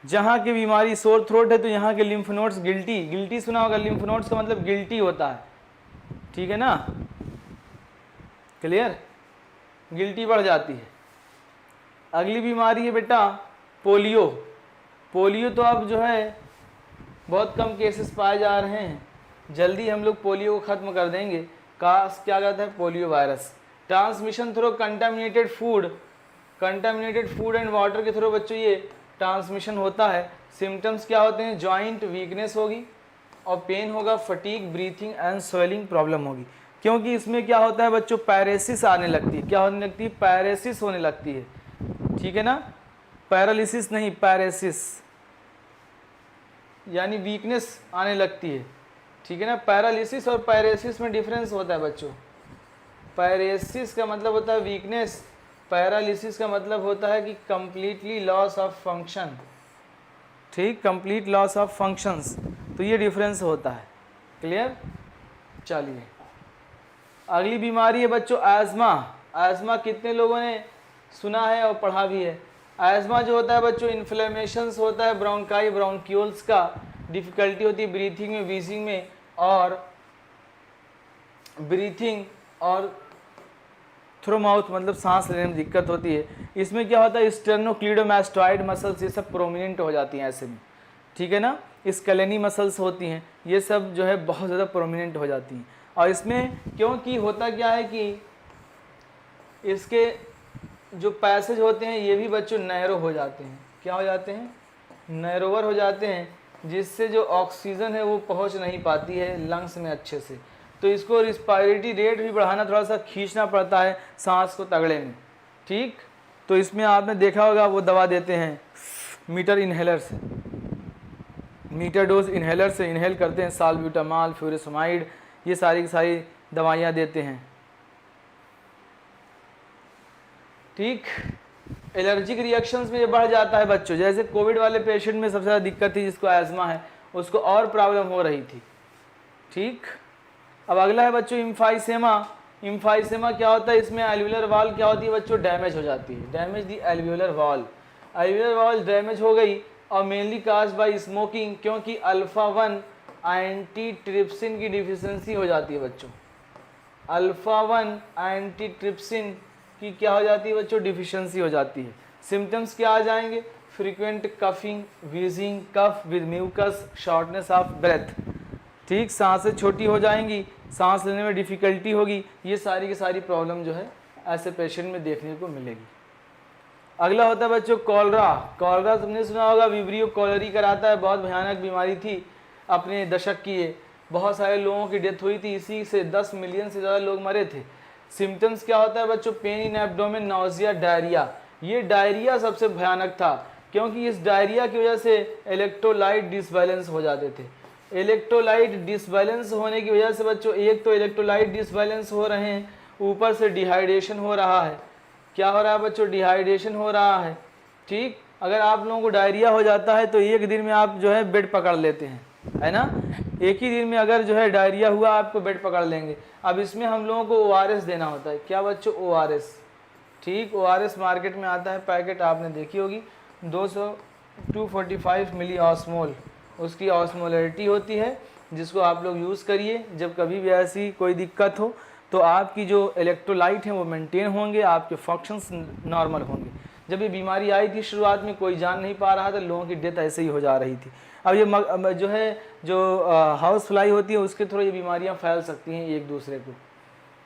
जहाँ की बीमारी सोर थ्रोट है तो यहाँ के लिम्फ नोड्स गिल्टी सुना होगा, लिम्फ नोड्स का मतलब गिल्टी होता है, ठीक है ना, क्लियर, गिल्टी बढ़ जाती है। अगली बीमारी है बेटा पोलियो। पोलियो तो अब जो है बहुत कम केसेस पाए जा रहे हैं, जल्दी हम लोग पोलियो को ख़त्म कर देंगे। क्या कहता है? Polio virus. Transmission through contaminated food and water के थ्रू बच्चों ये ट्रांसमिशन होता है। सिम्टम्स क्या होते हैं? जॉइंट वीकनेस होगी और पेन होगा, fatigue, breathing and swelling problem होगी। क्योंकि इसमें क्या होता है बच्चों? पैरेसिस आने लगती है। क्या होने लगती है? पैरेसिस होने लगती है, ठीक है ना, पैरालिसिस नहीं, पैरेसिस यानी वीकनेस आने लगती है, ठीक है ना। पैरालिसिस और पैरेसिस में डिफरेंस होता है बच्चों। पैरेसिस का मतलब होता है वीकनेस, पैरालिसिस का मतलब होता है कि कंप्लीटली लॉस ऑफ फंक्शन, ठीक, कंप्लीट लॉस ऑफ फंक्शंस। तो ये डिफरेंस होता है, क्लियर। चलिए अगली बीमारी है बच्चों एस्मा। एस्मा कितने लोगों ने सुना है और पढ़ा भी है? एस्मा जो होता है बच्चों इन्फ्लेमेशंस होता है ब्रोंकाई, ब्रोंक्यूल्स का, डिफ़िकल्टी होती है ब्रीथिंग में, वीजिंग में, और ब्रीथिंग और थ्रू माउथ मतलब सांस लेने में दिक्कत होती है। इसमें क्या होता है? स्टेर्नोक्लीडोमास्टॉइड मसल्स ये सब प्रोमिनेंट हो जाती हैं ऐसे में, ठीक है ना। स्केलेनी मसल्स होती हैं, ये सब जो है बहुत ज़्यादा प्रोमिनेंट हो जाती हैं। और इसमें क्योंकि होता क्या है कि इसके जो पैसेज होते हैं ये भी बच्चों नैरो हो जाते हैं। क्या हो जाते हैं? नैरोवर हो जाते हैं, जिससे जो ऑक्सीजन है वो पहुंच नहीं पाती है लंग्स में अच्छे से। तो इसको रिस्पायरेटरी रेट भी बढ़ाना, थोड़ा सा खींचना पड़ता है सांस को तगड़े में, ठीक, तो इसमें आपने देखा होगा वो दवा देते हैं मीटर इन्हेलर से, मीटर डोज इन्हेलर से इन्हेल करते हैं साल्ब्यूटामॉल, फ्यूरासेमाइड, ये सारी की सारी दवाइयाँ देते हैं। ठीक, एलर्जिक रिएक्शंस में ये बढ़ जाता है बच्चों, जैसे कोविड वाले पेशेंट में सबसे ज़्यादा दिक्कत थी, जिसको एज़मा है उसको और प्रॉब्लम हो रही थी। ठीक, अब अगला है बच्चों इम्फाइसेमा। इम्फाइसेमा क्या होता है, इसमें एल्वियोलर वॉल क्या होती है बच्चों, डैमेज हो जाती है, damage the alveolar wall, alveolar wall damage हो गई और मेनली काज बाय स्मोकिंग, क्योंकि अल्फा 1 एंटी ट्रिप्सिन की डिफिशियंसी हो जाती है बच्चों, अल्फा 1 एंटी ट्रिप्सिन की क्या हो जाती है बच्चों, डिफिशियंसी हो जाती है। सिम्टम्स क्या आ जाएंगे, frequent coughing, wheezing, cough with mucus, shortness of breath. ठीक, सांसें छोटी हो जाएंगी, सांस लेने में डिफ़िकल्टी होगी, ये सारी की सारी प्रॉब्लम जो है ऐसे पेशेंट में देखने को मिलेगी। अगला होता है बच्चों कॉलरा। कॉलरा तुमने सुना होगा, विब्रियो कॉलरी कराता है, बहुत भयानक बीमारी थी अपने दशक की, ये बहुत सारे लोगों की डेथ हुई थी, इसी से 10 मिलियन से ज़्यादा लोग मरे थे। सिम्टम्स क्या होता है बच्चों, pain in abdomen, nausea, diarrhoea. ये डायरिया सबसे भयानक था, क्योंकि इस डायरिया की वजह से इलेक्ट्रोलाइट डिसबैलेंस हो जाते थे। इलेक्ट्रोलाइट डिसबैलेंस होने की वजह से बच्चों, एक तो इलेक्ट्रोलाइट डिसबैलेंस हो रहे हैं, ऊपर से डिहाइड्रेशन हो रहा है। क्या हो रहा है बच्चों, डिहाइड्रेशन हो रहा है। ठीक, अगर आप लोगों को डायरिया हो जाता है तो एक दिन में आप जो है बेड पकड़ लेते हैं, है ना, एक ही दिन में अगर जो है डायरिया हुआ आपको बेड पकड़ लेंगे। अब इसमें हम लोगों को ORS देना होता है। क्या बच्चों, ORS। ठीक, ORS मार्केट में आता है, पैकेट आपने देखी होगी, 245 मिली ऑस्मोल उसकी ऑस्मोलरिटी होती है, जिसको आप लोग यूज़ करिए। जब कभी भी ऐसी कोई दिक्कत हो तो आपकी जो इलेक्ट्रोलाइट हैं वो मेंटेन होंगे, आपके फंक्शंस नॉर्मल होंगे। जब ये बीमारी आई थी शुरुआत में कोई जान नहीं पा रहा था, लोगों की डेथ ऐसे ही हो जा रही थी। अब ये जो है जो हाउस फ्लाई होती है उसके थ्रू ये बीमारियां फैल सकती हैं एक दूसरे को।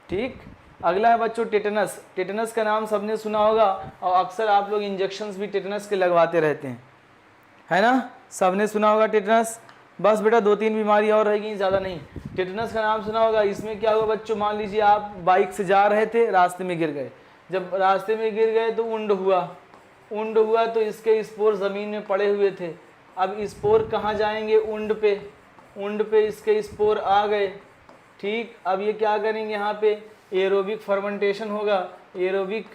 ठीक, अगला है बच्चों टेटनस। टेटनस का नाम सबने सुना होगा और अक्सर आप लोग इंजेक्शंस भी टेटनस के लगवाते रहते हैं, है ना, सबने सुना होगा टेटनस। बस बेटा 2-3 बीमारी और रहेगी, ज़्यादा नहीं। टेटनस का नाम सुना होगा। इसमें क्या हुआ बच्चों, मान लीजिए आप बाइक से जा रहे थे, रास्ते में गिर गए। जब रास्ते में गिर गए तो उंड हुआ तो इसके स्पोर ज़मीन में पड़े हुए थे। अब स्पोर कहाँ जाएंगे, उंड पे इसके स्पोर आ गए। ठीक, अब ये क्या करेंगे, यहाँ पे एरोबिक फर्मेंटेशन होगा। ये एरोबिक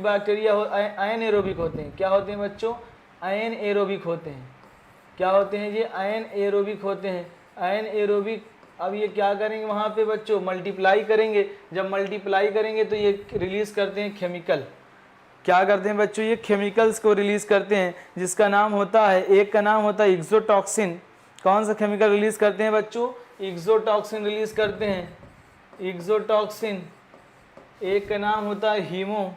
बैक्टीरिया आयन एरोबिक होते हैं। क्या होते हैं बच्चों, आयन एरोबिक होते हैं। क्या होते हैं ये, आयन एरोबिक होते हैं, आयन एरोबिक। अब ये क्या करेंगे वहाँ पे बच्चों, मल्टीप्लाई करेंगे। जब मल्टीप्लाई करेंगे तो ये रिलीज़ करते हैं केमिकल। क्या करते हैं बच्चों, ये केमिकल्स को रिलीज़ करते हैं, जिसका नाम होता है, एक का नाम होता है एक्सोटॉक्सिन। कौन सा केमिकल रिलीज़ करते हैं बच्चों, एक्सोटॉक्सिन रिलीज़ करते हैं, एक्सोटॉक्सिन। एक का नाम होता है हीमो।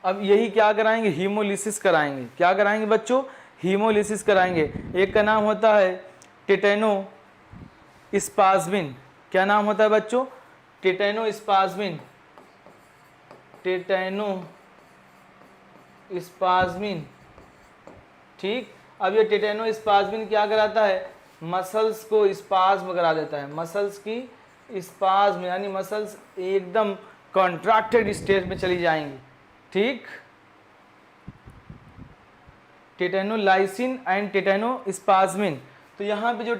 अब यही क्या कराएंगे, हीमोलिसिस कराएंगे। क्या कराएंगे बच्चों, हीमोलिसिस कराएंगे। एक का नाम होता है टेटेनो स्पाज्मिन। क्या नाम होता है बच्चों, टेटेनो स्पाज्मिन, टेटेनो स्पाज्मिन। ठीक, अब ये टेटेनो स्पाज्मिन क्या कराता है, मसल्स को स्पाज्म करा देता है, मसल्स की स्पाज्म, यानी मसल्स एकदम कॉन्ट्रैक्टेड स्टेट में चली जाएंगी। ठीक, टेटेनोलाइसिन एंड टेटेनो स्पाज्मिन। तो यहाँ पे जो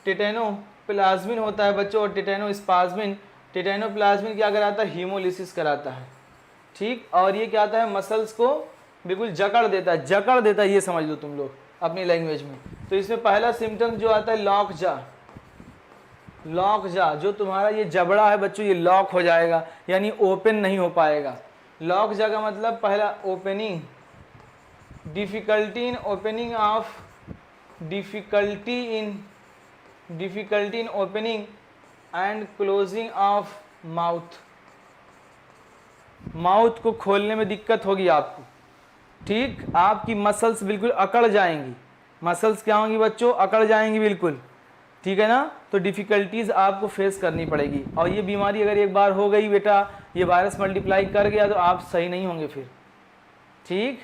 टेटेनो प्लाज्मिन होता है बच्चों और टेटेनो स्पाज्मिन, टेटेनो प्लाज्मिन क्या कराता है, हीमोलिसिस कराता है। ठीक, और ये क्या आता है, मसल्स को बिल्कुल जकड़ देता है, ये समझ लो तुम लोग अपनी लैंग्वेज में। तो इसमें पहला सिम्टम जो आता है लॉक जा, जो तुम्हारा ये जबड़ा है बच्चों ये लॉक हो जाएगा, यानी ओपन नहीं हो पाएगा। लॉक जा का मतलब पहला opening, difficulty in opening and closing of mouth को खोलने में दिक्कत होगी आपको। ठीक, आपकी मसल्स बिल्कुल अकड़ जाएंगी। मसल्स क्या होंगी बच्चों, अकड़ जाएंगी बिल्कुल। ठीक है ना, तो डिफ़िकल्टीज़ आपको फेस करनी पड़ेगी। और ये बीमारी अगर एक बार हो गई बेटा, ये वायरस मल्टीप्लाई कर गया तो आप सही नहीं होंगे फिर। ठीक,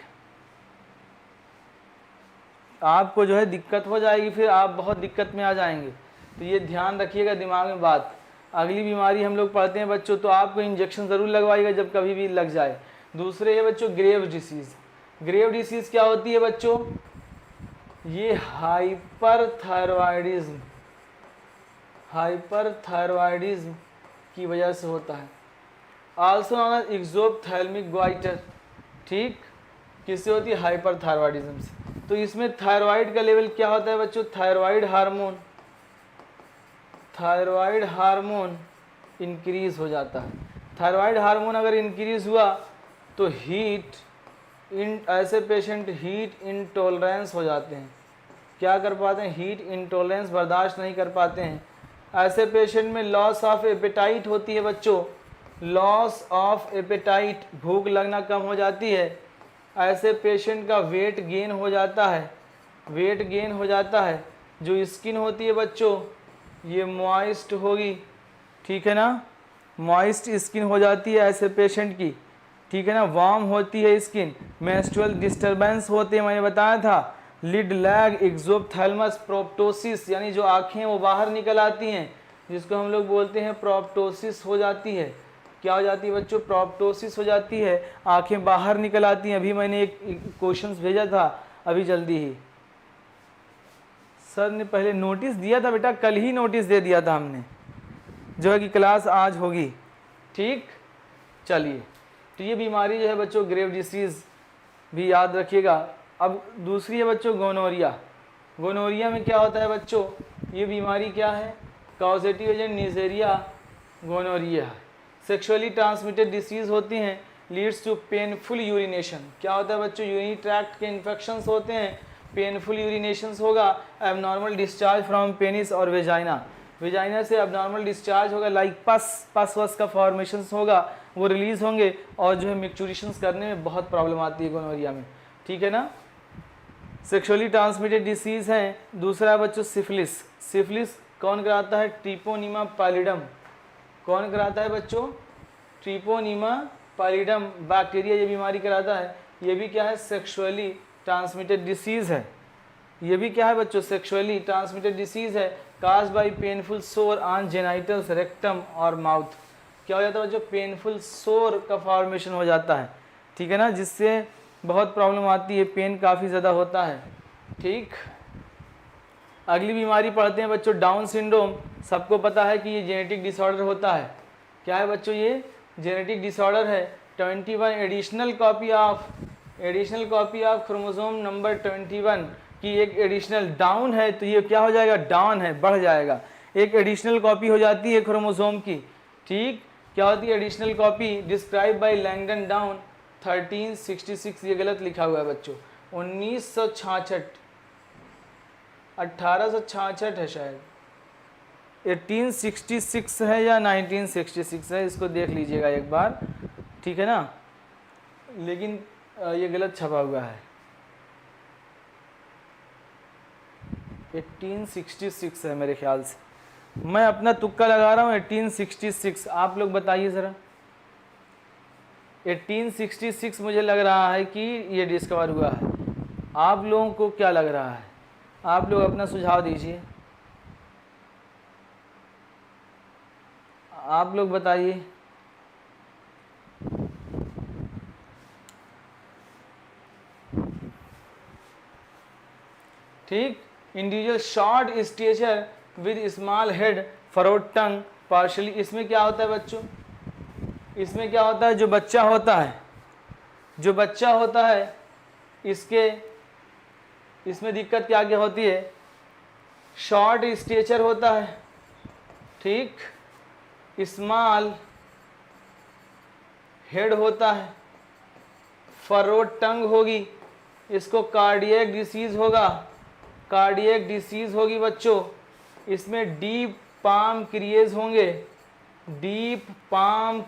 आपको जो है दिक्कत हो जाएगी, फिर आप बहुत दिक्कत में आ जाएंगे। तो ये ध्यान रखिएगा दिमाग में बात। अगली बीमारी हम लोग पढ़ते हैं बच्चों, तो आपको इंजेक्शन ज़रूर लगवाइएगा जब कभी भी लग जाए। दूसरे है बच्चों ग्रेव डिसीज़। ग्रेव डिसीज़ क्या होती है बच्चों? ये हाइपरथायरॉयडिज्म की वजह से होता है। Also known as exophthalmic goitre. ठीक, किससे होती है? हाइपरथायरॉयडिज्म से। तो इसमें थायराइड का लेवल क्या होता है बच्चों? थायराइड हार्मोन इंक्रीज हो जाता है। थायराइड हार्मोन अगर इंक्रीज हुआ तो ऐसे पेशेंट हीट इंटॉलरेंस हो जाते हैं। क्या कर पाते हैं? हीट इंटॉलरेंस बर्दाश्त नहीं कर पाते हैं। ऐसे पेशेंट में लॉस ऑफ एपेटाइट होती है बच्चों। लॉस ऑफ एपेटाइट, भूख लगना कम हो जाती है। ऐसे पेशेंट का वेट गेन हो जाता है। जो स्किन होती है बच्चों ये मॉइस्ट होगी, ठीक है ना, मॉइस्ट स्किन हो जाती है ऐसे पेशेंट की, ठीक है ना, वार्म होती है स्किन। मेंस्ट्रुअल डिस्टर्बेंस होते हैं, मैंने बताया था। लिड, लैग, एक्सोप्थेल्मस, प्रोप्टोसिस, यानी जो आँखें वो बाहर निकल आती हैं, जिसको हम लोग बोलते हैं प्रोप्टोसिस हो जाती है। क्या हो जाती है बच्चों? प्रोप्टोसिस हो जाती है, आँखें बाहर निकल आती हैं। अभी मैंने एक क्वेश्चन भेजा था अभी जल्दी ही, सर ने पहले नोटिस दिया था बेटा, कल ही नोटिस दे दिया था हमने, जो है कि क्लास आज होगी। ठीक, चलिए, तो ये बीमारी जो है बच्चों ग्रेव डिसीज़ भी याद रखिएगा। अब दूसरी है बच्चों गोनोरिया। गोनोरिया में क्या होता है बच्चों? ये बीमारी क्या है? Causative agent Neisseria gonorrhoea. Sexually transmitted disease होती हैं, लीड्स टू पेनफुल यूरिनेशन। क्या होता है बच्चों? यूरिनरी ट्रैक्ट के इन्फेक्शंस होते हैं, पेनफुल यूरिनेशंस होगा, एबनॉर्मल डिस्चार्ज फ्रॉम पेनिस और वेजाइना से एबनॉर्मल डिस्चार्ज होगा, लाइक पस वस का फॉर्मेशंस होगा, वो रिलीज होंगे, और जो है मिक्चुरेशंस करने में बहुत प्रॉब्लम आती है गोनोरिया में, ठीक है ना। सेक्सुअली ट्रांसमिटेड डिसीज़ हैं। दूसरा है बच्चों सिफिलिस। सिफिलिस कौन कराता है? Treponema pallidum. कौन कराता है बच्चों? ट्रिपोनिमा पैलिडम बैक्टीरिया ये बीमारी कराता है। ये भी क्या है? सेक्सुअली ट्रांसमिटेड डिसीज़ है। ये भी क्या है बच्चों? सेक्सुअली ट्रांसमिटेड डिसीज़ है, काज्ड बाय पेनफुल सोर ऑन जेनाइटल्स, रेक्टम और माउथ। क्या हो जाता है बच्चों? पेनफुल सोर का फॉर्मेशन हो जाता है, ठीक है ना, जिससे बहुत प्रॉब्लम आती है, पेन काफ़ी ज़्यादा होता है। ठीक, अगली बीमारी पढ़ते हैं बच्चों डाउन सिंड्रोम। सबको पता है कि ये जेनेटिक डिसऑर्डर होता है। क्या है बच्चों? ये जेनेटिक डिसऑर्डर है। 21 additional copy of chromosome number 21 की एक एडिशनल डाउन है, तो ये क्या हो जाएगा? डाउन है, बढ़ जाएगा। एक एडिशनल कॉपी हो जाती है क्रोमोसोम की। ठीक, क्या होती है additional copy? Describe by Langdon down 1366। ये गलत लिखा हुआ है बच्चों, 1866 है शायद, 1866 है या 1966 है, इसको देख लीजिएगा एक बार, ठीक है ना, लेकिन ये गलत छपा हुआ है। 1866 है मेरे ख्याल से, मैं अपना तुक्का लगा रहा हूँ 1866। आप लोग बताइए ज़रा। 1866 मुझे लग रहा है कि ये डिस्कवर हुआ है। आप लोगों को क्या लग रहा है? आप लोग अपना सुझाव दीजिए, आप लोग बताइए। ठीक, individual short stature with small head, furrowed tongue, partially. इसमें क्या होता है बच्चों? इसमें क्या होता है? जो बच्चा होता है इसमें दिक्कत क्या क्या होती है? शॉर्ट स्टेचर होता है, ठीक, स्मॉल हेड होता है, फरोड टंग होगी, इसको कार्डियक डिसीज होगी बच्चों। इसमें डीप पाम क्रिएज होंगे, डीप पाम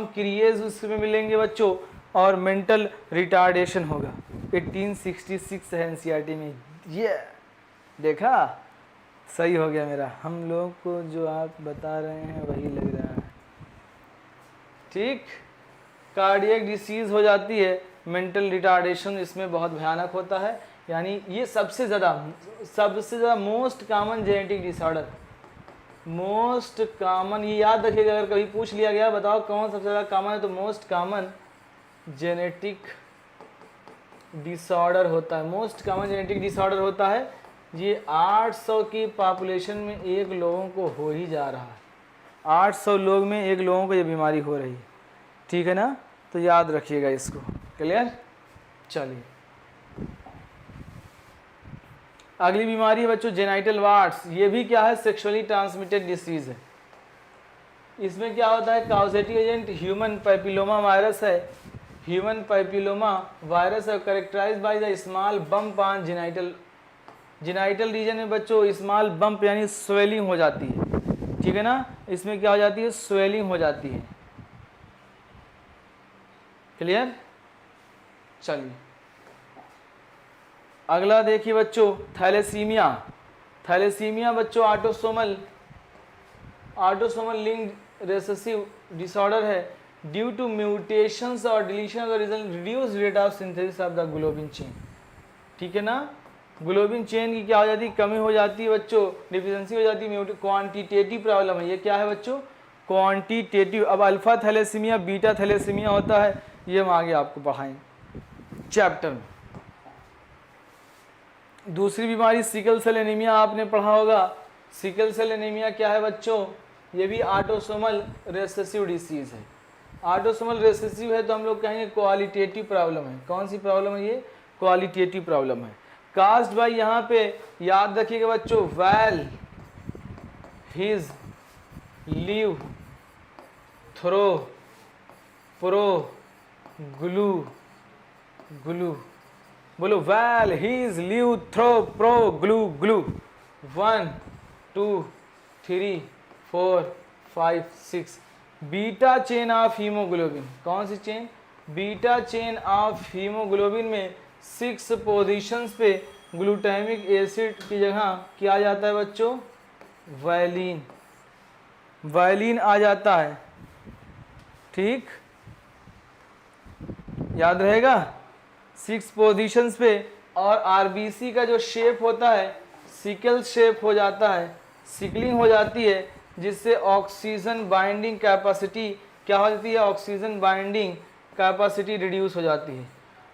क्रिएज उसमें मिलेंगे बच्चों, और मेंटल रिटार्डेशन होगा। 1866 है एनसीईआरटी में। ये देखा, सही हो गया मेरा। हम लोग को जो आप बता रहे हैं वही लग रहा है। ठीक, कार्डियक डिसीज़ हो जाती है, मेंटल रिटार्डेशन इसमें बहुत भयानक होता है। यानी ये सबसे ज़्यादा most common genetic disorder, most common, ये याद रखिएगा अगर कभी पूछ लिया गया बताओ कौन सबसे ज़्यादा कॉमन है, तो मोस्ट कॉमन जेनेटिक डिसऑर्डर होता है। मोस्ट कॉमन जेनेटिक डिसऑर्डर होता है, ये 800 की पॉपुलेशन में एक लोगों को हो ही जा रहा है। 800 लोग में एक लोगों को ये बीमारी हो रही है, ठीक है ना, तो याद रखिएगा इसको। क्लियर? चलिए अगली बीमारी है बच्चों जेनाइटल वार्ट्स। ये भी क्या है, सेक्सुअली ट्रांसमिटेड डिसीज है। इसमें क्या होता है, causative agent human papilloma virus है। ह्यूमन पैपिलोमा वायरस है, characterise by the small bump on genital region में बच्चों स्मॉल बम्प यानी स्वेलिंग हो जाती है, ठीक है ना। इसमें क्या हो जाती है, स्वेलिंग हो जाती है। क्लियर? चलिए अगला देखिए बच्चों थैलेसीमिया। थैलेसीमिया बच्चों ऑटोसोमल लिंक्ड रिसेसिव डिसऑर्डर है ड्यू टू म्यूटेशंस और deletion of the result reduce rate of synthesis of the globin chain, ठीक है ना। ग्लोबिन चेन की क्या हो जाती है, कमी हो जाती है बच्चों, डिफिशिएंसी हो जाती है, क्वांटिटेटिव प्रॉब्लम है। ये क्या है बच्चों, क्वांटिटेटिव। अब अल्फा थैलेसीमिया बीटा थैलेसीमिया होता है, ये हम आगे आपको पढ़ाएंगे चैप्टर में। दूसरी बीमारी सिकल सेल एनीमिया, आपने पढ़ा होगा। सिकल सेल एनीमिया क्या है बच्चों, ये भी ऑटोसोमल रिसेसिव डिसीज है। ऑटोसोमल रिसेसिव है तो हम लोग कहेंगे क्वालिटेटिव प्रॉब्लम है। कौन सी प्रॉब्लम है ये, क्वालिटेटिव प्रॉब्लम है। कास्ट बाय यहाँ पे याद रखिएगा बच्चों, val his leu thr pro glu glu, बोलो val his leu thr pro glu glu. 1 2 3 4 5 6 beta chain of haemoglobin. कौन सी chain, beta chain of haemoglobin में 6 पोजीशंस पे ग्लूटामिक एसिड की जगह क्या आ जाता है बच्चों, वायलिन। वायलिन आ जाता है, ठीक, याद रहेगा। 6 पोजीशंस पे, और आरबीसी का जो शेप होता है सिकल शेप हो जाता है, सिकलिंग हो जाती है, जिससे ऑक्सीजन बाइंडिंग कैपेसिटी क्या हो जाती है, ऑक्सीजन बाइंडिंग कैपेसिटी रिड्यूस हो जाती है।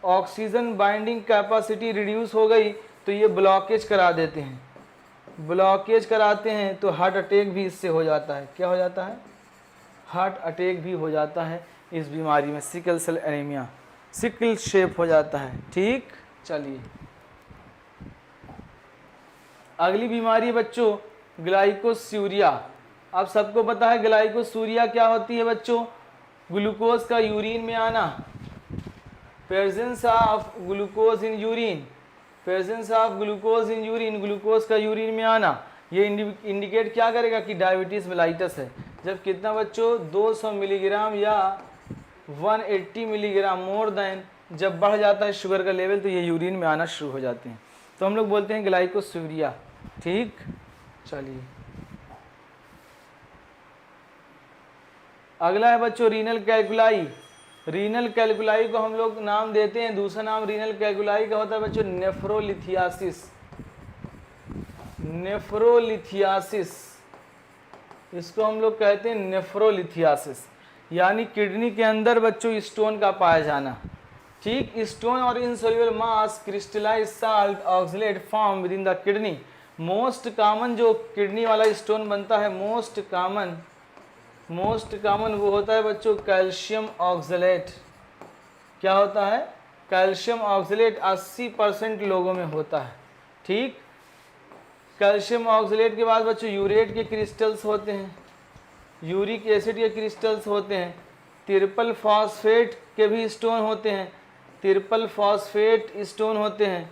ऑक्सीजन बाइंडिंग कैपेसिटी रिड्यूस हो गई तो ये ब्लॉकेज करा देते हैं, ब्लॉकेज कराते हैं तो हार्ट अटैक भी इससे हो जाता है। क्या हो जाता है, हार्ट अटैक भी हो जाता है इस बीमारी में, sickle cell anaemia, sickle shape हो जाता है, ठीक। चलिए अगली बीमारी बच्चों ग्लाइकोसूरिया। अब सबको पता है ग्लाइकोसूरिया क्या होती है बच्चों, ग्लूकोज का यूरिन में आना, presence of glucose in urine, presence of glucose in urine, glucose का यूरिन में आना। ये इंडिकेट क्या करेगा कि डायबिटीज मेलाइटस है। जब कितना बच्चों 200 मिलीग्राम या 180 मिलीग्राम मोर देन जब बढ़ जाता है शुगर का लेवल तो ये यूरिन में आना शुरू हो जाते हैं, तो हम लोग बोलते हैं ग्लाइकोसूरिया, ठीक। चलिए अगला है बच्चों रीनल कैल्कुलाई। रीनल कैल्कुलाई को हम लोग नाम देते हैं, दूसरा नाम रीनल कैल्कुलाई का होता है बच्चों नेफ्रोलिथियासिस। नेफ्रोलिथियासिस, इसको हम लोग कहते हैं नेफ्रोलिथियासिस, यानी किडनी के अंदर बच्चों स्टोन का पाया जाना, ठीक। स्टोन और insoluble mass crystallise salt oxalate form within the kidney. Most common जो किडनी वाला स्टोन बनता है, मोस्ट कॉमन वो होता है बच्चों कैल्शियम ऑक्सलेट। क्या होता है, कैल्शियम ऑक्सलेट 80% लोगों में होता है, ठीक। कैल्शियम ऑक्सलेट के बाद बच्चों यूरेट के क्रिस्टल्स होते हैं, यूरिक एसिड के क्रिस्टल्स होते हैं, ट्रिपल फॉस्फेट के भी स्टोन होते हैं, ट्रिपल फॉस्फेट स्टोन होते हैं,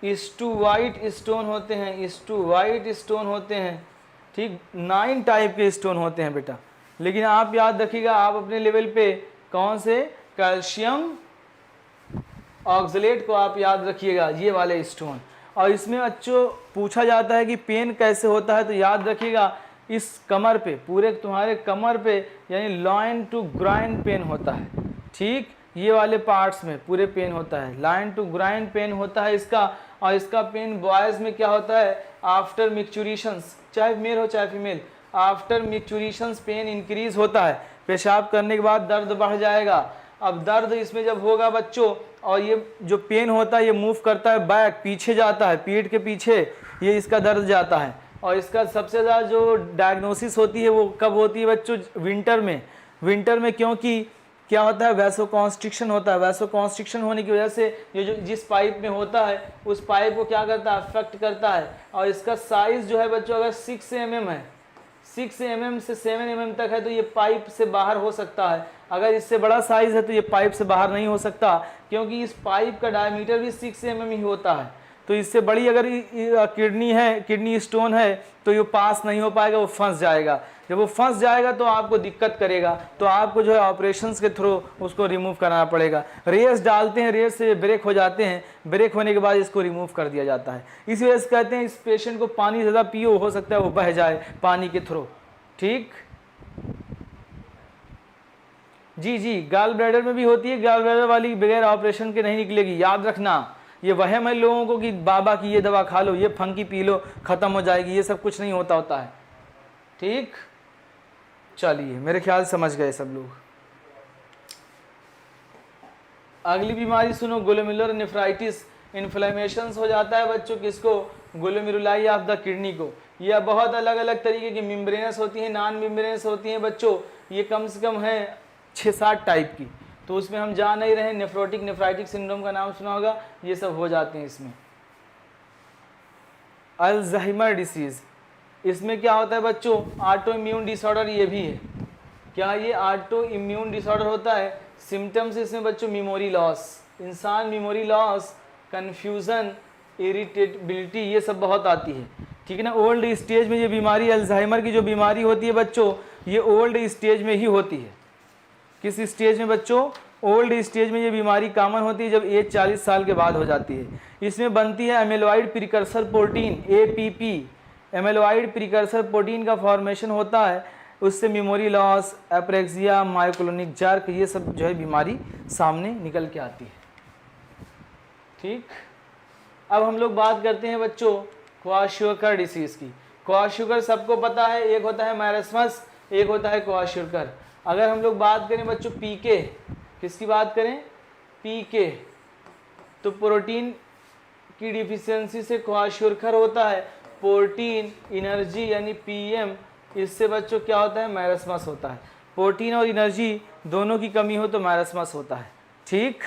इस्टू वाइट स्टोन होते हैं, इस्टू वाइट स्टोन होते हैं, ठीक। 9 टाइप के स्टोन होते हैं बेटा, लेकिन आप याद रखिएगा आप अपने लेवल पे कौन से, कैल्शियम ऑक्सलेट को आप याद रखिएगा, ये वाले स्टोन। और इसमें बच्चों पूछा जाता है कि पेन कैसे होता है, तो याद रखिएगा इस कमर पे, पूरे तुम्हारे कमर पे यानी लॉइन टू ग्राइंड पेन होता है, ठीक। ये वाले पार्ट्स में पूरे पेन होता है, लाइन टू ग्राइंड पेन होता है इसका। और इसका पेन बॉयज़ में क्या होता है, आफ्टर मिक्चुरेशंस, चाहे मेल हो चाहे female, after maturation pain increase होता है, पेशाब करने के बाद दर्द बढ़ जाएगा। अब दर्द इसमें जब होगा बच्चों, और ये जो पेन होता है ये मूव करता है बैक, पीछे जाता है, पीठ के पीछे ये इसका दर्द जाता है। और इसका सबसे ज़्यादा जो डायग्नोसिस होती है वो कब होती है बच्चों? विंटर में। विंटर में, क्योंकि क्या होता है? वैसोकॉन्स्ट्रिक्शन होता है। वैसोकॉन्स्ट्रिक्शन होने की वजह से ये जो जिस पाइप में होता है उस पाइप को क्या करता है? अफेक्ट करता है। और इसका साइज़ जो है बच्चों अगर 6 mm है, 6 mm से 7 mm तक है तो ये पाइप से बाहर हो सकता है। अगर इससे बड़ा साइज़ है तो ये पाइप से बाहर नहीं हो सकता, क्योंकि इस पाइप का डायमीटर भी 6 mm ही होता है। तो इससे बड़ी अगर किडनी है, किडनी स्टोन है, तो ये पास नहीं हो पाएगा, वो फंस जाएगा। जब वो फंस जाएगा तो आपको दिक्कत करेगा, तो आपको जो है ऑपरेशंस के थ्रू उसको रिमूव कराना पड़ेगा। रेस डालते हैं, रेस से ब्रेक हो जाते हैं, ब्रेक होने के बाद इसको रिमूव कर दिया जाता है। इसी वजह से कहते हैं इस पेशेंट को पानी ज़्यादा पियो, हो सकता है वो बह जाए पानी के थ्रू। ठीक जी, गाल ब्लैडर में भी होती है। गाल ब्लैडर वाली बगैर ऑपरेशन के नहीं निकलेगी, याद रखना। ये वहम है लोगों को कि बाबा की ये दवा खा लो, ये फंकी पी लो, ख़त्म हो जाएगी, ये सब कुछ नहीं होता है। ठीक, चलिए मेरे ख्याल समझ गए सब लोग। अगली बीमारी सुनो, ग्लोमेरुलर नेफ्राइटिस। इन्फ्लेमेशन हो जाता है बच्चों किसको? ग्लोमेरुलाई ऑफ द किडनी को। यह बहुत अलग अलग तरीके की मेम्ब्रेनस होती हैं, नॉन मेम्ब्रेनस होती हैं बच्चों। ये कम से कम है 6-7 टाइप की, तो उसमें हम जा नहीं रहे। नेफ्रोटिक नेफ्राइटिक सिंड्रोम का नाम सुना होगा, ये सब हो जाते हैं इसमें। अल्जाइमर डिसीज़, इसमें क्या होता है बच्चों? ऑटो इम्यून डिसऑर्डर ये भी है। क्या ये ऑटो इम्यून डिसऑर्डर होता है? सिम्टम्स इसमें बच्चों मेमोरी लॉस, इंसान मेमोरी लॉस, कन्फ्यूज़न, इरिटेबिलिटी, ये सब बहुत आती है। ठीक है ना। ओल्ड स्टेज में ये बीमारी, अल्जाइमर की जो बीमारी होती है बच्चों, ये ओल्ड स्टेज में ही होती है। किस स्टेज में बच्चों? ओल्ड स्टेज में ये बीमारी कॉमन होती है, जब एज 40 साल के बाद हो जाती है। इसमें बनती है amyloid precursor protein, APP। Amyloid precursor protein का फॉर्मेशन होता है, उससे memory loss, apraxia, myoclonic jerk, ये सब जो है बीमारी सामने निकल के आती है। ठीक, अब हम लोग बात करते हैं बच्चों क्वाशियोकर डिसीज़ की। क्वाशियोकर सबको पता है, एक होता है मैरस्मस, एक होता है क्वाशियोकर। अगर हम लोग बात करें बच्चों पीके, किसकी बात करें? पीके, तो प्रोटीन की डिफिशियंसी से क्वाशियोकर होता है। प्रोटीन एनर्जी यानी PM, इससे बच्चों क्या होता है? मैरस्मस होता है। प्रोटीन और एनर्जी दोनों की कमी हो तो मैरस्मस होता है। ठीक,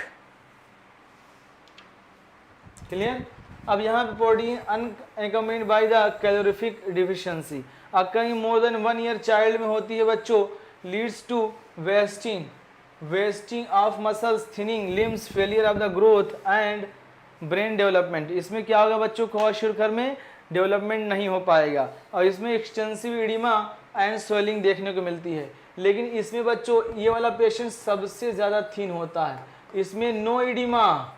क्लियर। अब यहाँ पे protein unaccompanied by the calorific deficiency occurring more than 1 year child में होती है बच्चों, leads to wasting of muscles, thinning limbs, failure of the growth and brain development. इसमें क्या होगा बच्चों? क्वाशियोकर में डेवलपमेंट नहीं हो पाएगा, और इसमें एक्सटेंसिव एडिमा एंड स्वेलिंग देखने को मिलती है। लेकिन इसमें बच्चों ये वाला पेशेंट सबसे ज़्यादा थिन होता है। इसमें नो एडिमा,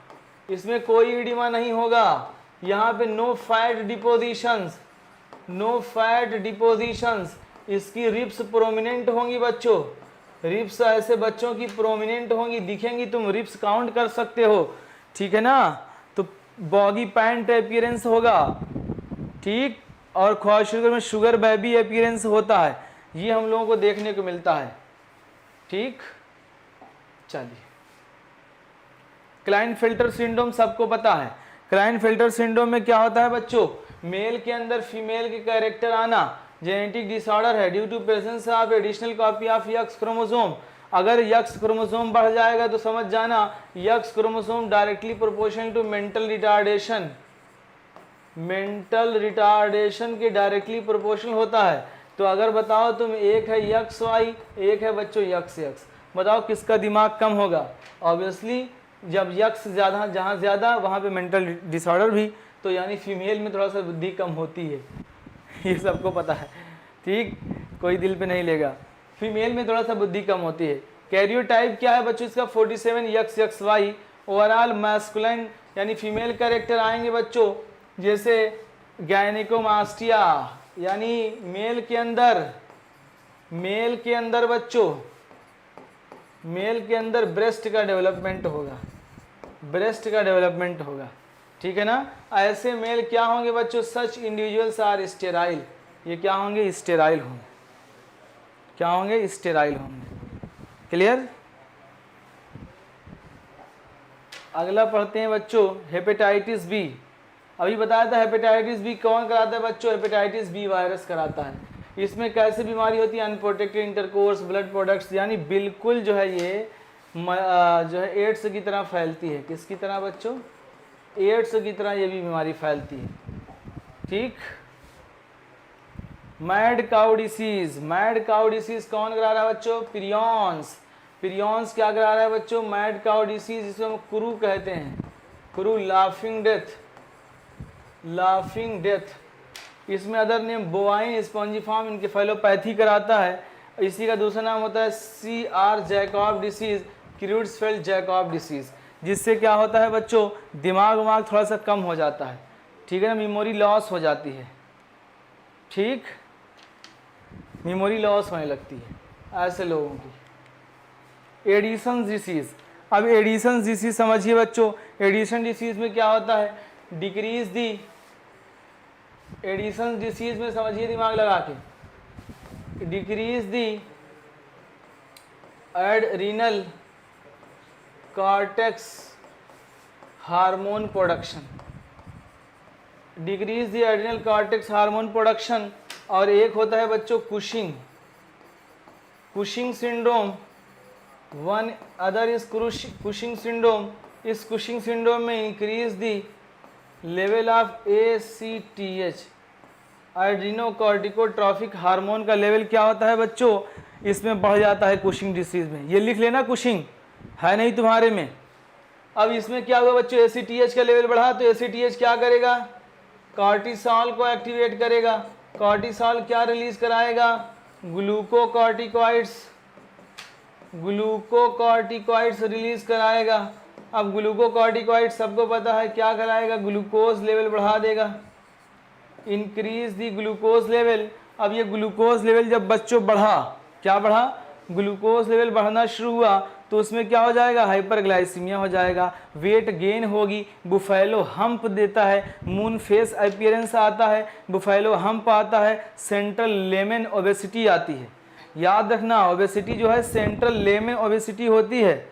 इसमें कोई एडिमा नहीं होगा। यहाँ पे no fat depositions, no fat depositions. इसकी रिप्स प्रोमिनेंट होंगी बच्चों, रिप्स ऐसे बच्चों की प्रोमिनेंट होंगी, दिखेंगी, तुम रिप्स काउंट कर सकते हो। ठीक है ना। तो बॉगी पैंट अपीयरेंस होगा। ठीक, और क्वाशियोकर में शुगर बेबी अपीयरेंस होता है, ये हम लोगों को देखने को मिलता है। ठीक, चलिए क्लाइनफेल्टर सिंड्रोम सबको पता है। क्लाइनफेल्टर सिंड्रोम में क्या होता है बच्चों? मेल के अंदर फीमेल के कैरेक्टर आना, जेनेटिक डिसऑर्डर है due to presence of additional copy of X chromosome. अगर यक्स क्रोमोसोम बढ़ जाएगा तो समझ जाना X chromosome directly proportional to mental retardation, mental retardation के डायरेक्टली प्रोपोर्शनल होता है। तो अगर बताओ तुम, एक है यक्स वाई, एक है बच्चों यक्स एक्स, बताओ किसका दिमाग कम होगा? ऑब्वियसली जब यक्स ज़्यादा, जहाँ ज़्यादा वहाँ पे मेंटल डिसऑर्डर भी, तो यानी फीमेल में थोड़ा सा बुद्धि कम होती है। ये सबको पता है। ठीक, कोई दिल पे नहीं लेगा, फीमेल में थोड़ा सा बुद्धि कम होती है। कैरियोटाइप क्या है बच्चों इसका? 47 X X Y. Overall masculine यानी फीमेल कैरेक्टर आएंगे बच्चों, जैसे गायनिकोमास्टिया यानी मेल के अंदर बच्चों, मेल के अंदर ब्रेस्ट का डेवलपमेंट होगा, ब्रेस्ट का डेवलपमेंट होगा। ठीक है ना। ऐसे मेल क्या होंगे बच्चों? सच इंडिविजुअल्स आर स्टेराइल, ये क्या होंगे? स्टेराइल होंगे। क्या होंगे, स्टेराइल होंगे। क्लियर। अगला पढ़ते हैं बच्चों हेपेटाइटिस बी। अभी बताया था हेपेटाइटिस बी कौन कराता है बच्चों, हेपेटाइटिस बी वायरस कराता है। इसमें कैसी बीमारी होती है, अनप्रोटेक्टेड इंटरकोर्स, ब्लड प्रोडक्ट्स, यानी बिल्कुल जो है ये जो है एड्स की तरह फैलती है। किसकी तरह बच्चों, एड्स की तरह ये भी बीमारी फैलती है। ठीक। Mad cow disease, mad cow disease कौन करा रहा है बच्चों, प्रियॉन्स। प्रियॉन्स क्या करा रहा है बच्चों, मैड काउ डिसीज, जिसको हम कुरू कहते हैं, kuru, laughing death, laughing death. इसमें other name bovine spongiform encephalopathy कराता है। इसी का दूसरा नाम होता है CR Jakob disease, Creutzfeldt Jakob disease, जिससे क्या होता है बच्चों, दिमाग थोड़ा सा कम हो जाता है। ठीक है ना, मेमोरी लॉस हो जाती है। ठीक, मेमोरी लॉस होने लगती है ऐसे लोगों की। एडिसन डिसीज, अब एडिसन डिसीज समझिए बच्चों। एडिसन डिसीज में क्या होता है, डिक्रीज दी, एडिसन डिसीज में समझिए दिमाग लगा के, decrease the adrenal cortex hormone production, decrease the adrenal cortex hormone production. और एक होता है बच्चों Cushing, Cushing syndrome, one other is Cushing syndrome. इस कुशिंग सिंड्रोम में increase the level of ACTH, adrenocorticotrophic hormone का लेवल क्या होता है बच्चों, इसमें बढ़ जाता है कुशिंग डिसीज में। ये लिख लेना, कुशिंग है नहीं तुम्हारे में। अब इसमें क्या हुआ बच्चों, ACTH का लेवल बढ़ा तो ACTH क्या करेगा, कॉर्टिसोल को एक्टिवेट करेगा। कॉर्टिसोल क्या रिलीज कराएगा, ग्लूकोकॉर्टिकॉइड्स, ग्लूकोकॉर्टिकॉइड्स रिलीज कराएगा। अब ग्लूकोकॉर्टिकॉइड्स सबको पता है क्या कराएगा, ग्लूकोज लेवल बढ़ा देगा, इंक्रीज दी ग्लूकोज लेवल। अब ये ग्लूकोज लेवल जब बच्चों बढ़ा, क्या बढ़ा, ग्लूकोज लेवल बढ़ना शुरू हुआ तो उसमें क्या हो जाएगा, हाइपरग्लाइसीमिया हो जाएगा, वेट गेन होगी, बुफेलो हम्प देता है, मून फेस अपीयरेंस आता है, बुफेलो हम्प आता है, सेंट्रल लेमन ओबेसिटी आती है। याद रखना, ओबेसिटी जो है सेंट्रल लेमन ओबेसिटी होती है,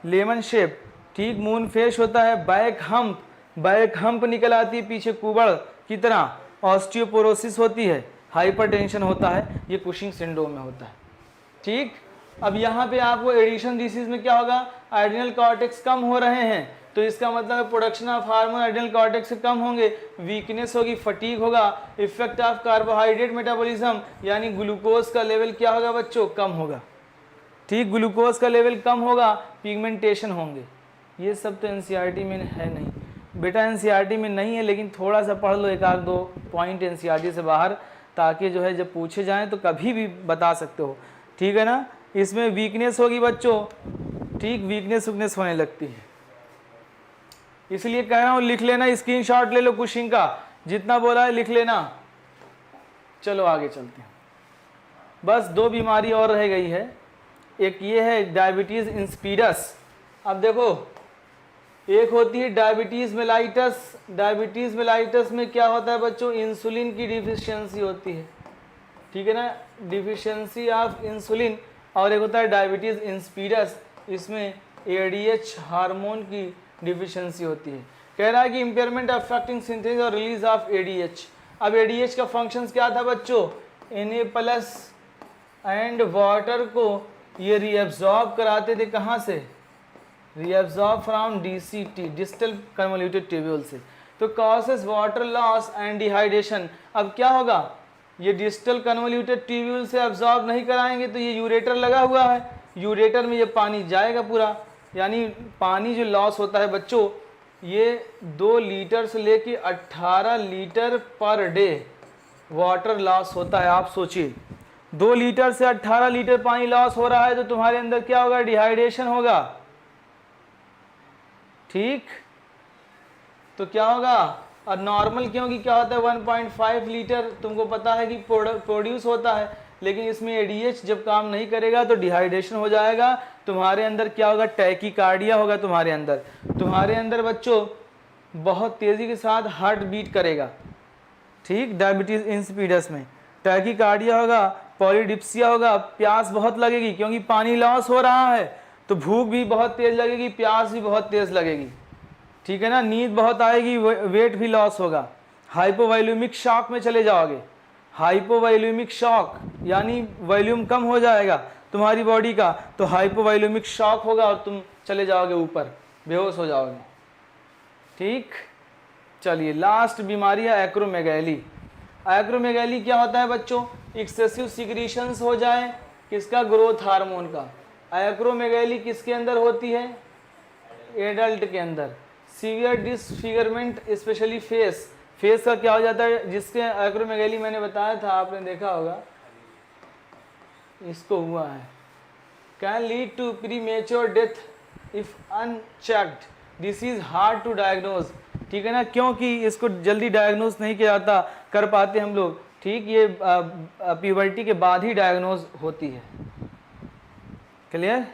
लेमन शेप। ठीक, मून फेस होता है, बैक हम्प निकल आती है पीछे कुबड़ की तरह, ऑस्टियोपोरोसिस होती है, हाइपरटेंशन होता है, ये कुशिंग सिंड्रोम में होता है। ठीक। अब यहाँ पे आपको एडिशन डिसीज में क्या होगा, एड्रिनल कॉर्टेक्स कम हो रहे हैं, तो इसका मतलब है production of hormone adrenal cortex से कम होंगे, वीकनेस होगी, फटीग होगा, इफेक्ट ऑफ कार्बोहाइड्रेट मेटाबॉलिज्म, यानी ग्लूकोज का लेवल क्या होगा बच्चों, कम होगा। ठीक, ग्लूकोज का लेवल कम होगा, पिगमेंटेशन होंगे। ये सब तो एनसीईआरटी में है नहीं बेटा, एनसीईआरटी में नहीं है, लेकिन थोड़ा सा पढ़ लो, एक आध दो पॉइंट एनसीईआरटी से बाहर, ताकि जो है जब पूछे जाएं तो कभी भी बता सकते हो। ठीक है ना। इसमें वीकनेस होगी बच्चों, ठीक, वीकनेस होने लगती है, इसलिए कह रहा हूँ लिख लेना, स्क्रीनशॉट ले लो कुशिंग का, जितना बोला है लिख लेना। चलो आगे चलते हैं। बस दो बीमारी और रह गई है, एक ये है डायबिटीज़ इंसिपिडस। अब देखो, एक होती है डायबिटीज़ मेलाइटस। डायबिटीज़ मेलाइटस में क्या होता है बच्चों, इंसुलिन की डिफिशियंसी होती है। ठीक है ना, डिफिशियंसी ऑफ इंसुलिन। और एक होता है डायबिटीज़ इंसिपिडस, इसमें ADH हार्मोन की डिफिशियंसी होती है। कह रहा है कि इम्पेयरमेंट अफेक्टिंग सिंथेसिस और रिलीज ऑफ ADH। अब ADH का फंक्शंस क्या था बच्चों, Na+ एंड वाटर को ये रीअब्जॉर्ब कराते थे, कहाँ से, reabsorb from DCT, distal convoluted tubule से, तो causes water loss and dehydration. अब क्या होगा, ये डिस्टल कन्वोल्यूटेड ट्यूब्यूल से अब्जॉर्ब नहीं कराएंगे तो ये यूरेटर लगा हुआ है, यूरेटर में ये पानी जाएगा पूरा, यानी पानी जो लॉस होता है बच्चों, ये 2 लीटर से लेके 18 litre per day water loss होता है। आप सोचिए 2 लीटर से 18 लीटर पानी लॉस हो रहा है तो तुम्हारे अंदर क्या होगा, डिहाइड्रेशन होगा। ठीक, तो क्या होगा, और नॉर्मल क्योंकि क्या होता है 1.5 लीटर तुमको पता है कि प्रोड्यूस होता है, लेकिन इसमें ADH जब काम नहीं करेगा तो डिहाइड्रेशन हो जाएगा, तुम्हारे अंदर क्या होगा, टैकीकार्डिया होगा तुम्हारे अंदर बच्चों बहुत तेज़ी के साथ हार्ट बीट करेगा। ठीक, डायबिटीज़ इंसिपिडस में टैकीकार्डिया होगा पॉलीडिप्सिया होगा, प्यास बहुत लगेगी क्योंकि पानी लॉस हो रहा है, तो भूख भी बहुत तेज लगेगी, प्यास भी बहुत तेज लगेगी, ठीक है ना। नींद बहुत आएगी, वेट भी लॉस होगा। हाइपोवॉल्यूमिक शॉक में चले जाओगे, हाइपोवॉल्यूमिक शॉक यानी वॉल्यूम कम हो जाएगा तुम्हारी बॉडी का, तो हाइपोवॉल्यूमिक शॉक होगा और तुम चले जाओगे ऊपर, बेहोश हो जाओगे, ठीक। चलिए लास्ट बीमारी है एक्रोमेगैली। एक्रोमेगैली क्या होता है बच्चों? एक्सेसिव सिक्रीशंस हो जाए किसका? ग्रोथ हार्मोन का। एक्रोमेगैली किसके अंदर होती है? एडल्ट के अंदर। Severe disfigurement specially face, face का क्या हो जाता है? जिसके एक्रोमेगैली मैंने बताया था, आपने देखा होगा, इसको हुआ है। Can lead to premature death if unchecked, this is hard to diagnose, ठीक है ना, क्योंकि इसको जल्दी डायग्नोज नहीं किया जाता, कर पाते हम लोग, ठीक। ये प्यूबर्टी के बाद ही डायग्नोज होती है। क्लियर?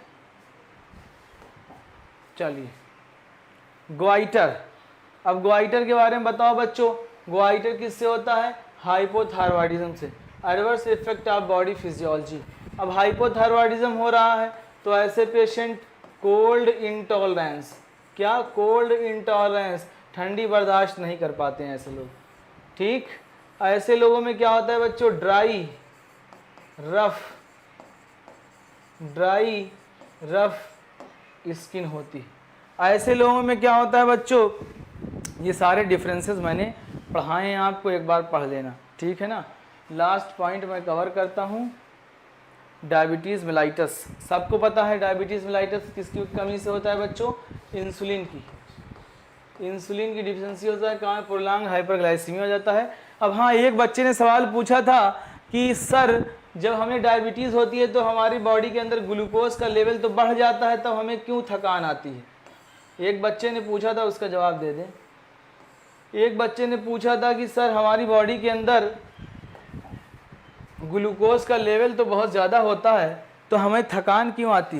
चलिए ग्वाइटर, अब ग्वाइटर के बारे में बताओ बच्चों। ग्वाइटर किससे होता है? हाइपोथायरॉयडिज्म से। Adverse effect of body physiology. अब हाइपोथायरॉयडिज्म हो रहा है तो ऐसे पेशेंट कोल्ड इंटॉलरेंस, क्या? कोल्ड इंटॉलरेंस, ठंडी बर्दाश्त नहीं कर पाते हैं ऐसे लोग, ठीक। ऐसे लोगों में क्या होता है बच्चों? ड्राई रफ स्किन होती है। ऐसे लोगों में क्या होता है बच्चों? ये सारे डिफरेंसेस मैंने पढ़ाए हैं आपको, एक बार पढ़ लेना, ठीक है ना। लास्ट पॉइंट मैं कवर करता हूँ, डायबिटीज़ मेलाइटस। सबको पता है डायबिटीज़ मेलाइटस किसकी कमी से होता है बच्चों? इंसुलिन की डिफिशिएंसी होता है, कहाँ? प्रोलॉन्ग हाइपरग्लाइसीमिया हो जाता है। अब हाँ, एक बच्चे ने सवाल पूछा था कि सर जब हमें डायबिटीज़ होती है तो हमारी बॉडी के अंदर ग्लूकोज का लेवल तो बढ़ जाता है, तब हमें क्यों थकान आती है? एक बच्चे ने पूछा था, उसका जवाब दे दें। एक बच्चे ने पूछा था कि सर हमारी बॉडी के अंदर ग्लूकोज का लेवल तो बहुत ज़्यादा होता है, तो हमें थकान क्यों आती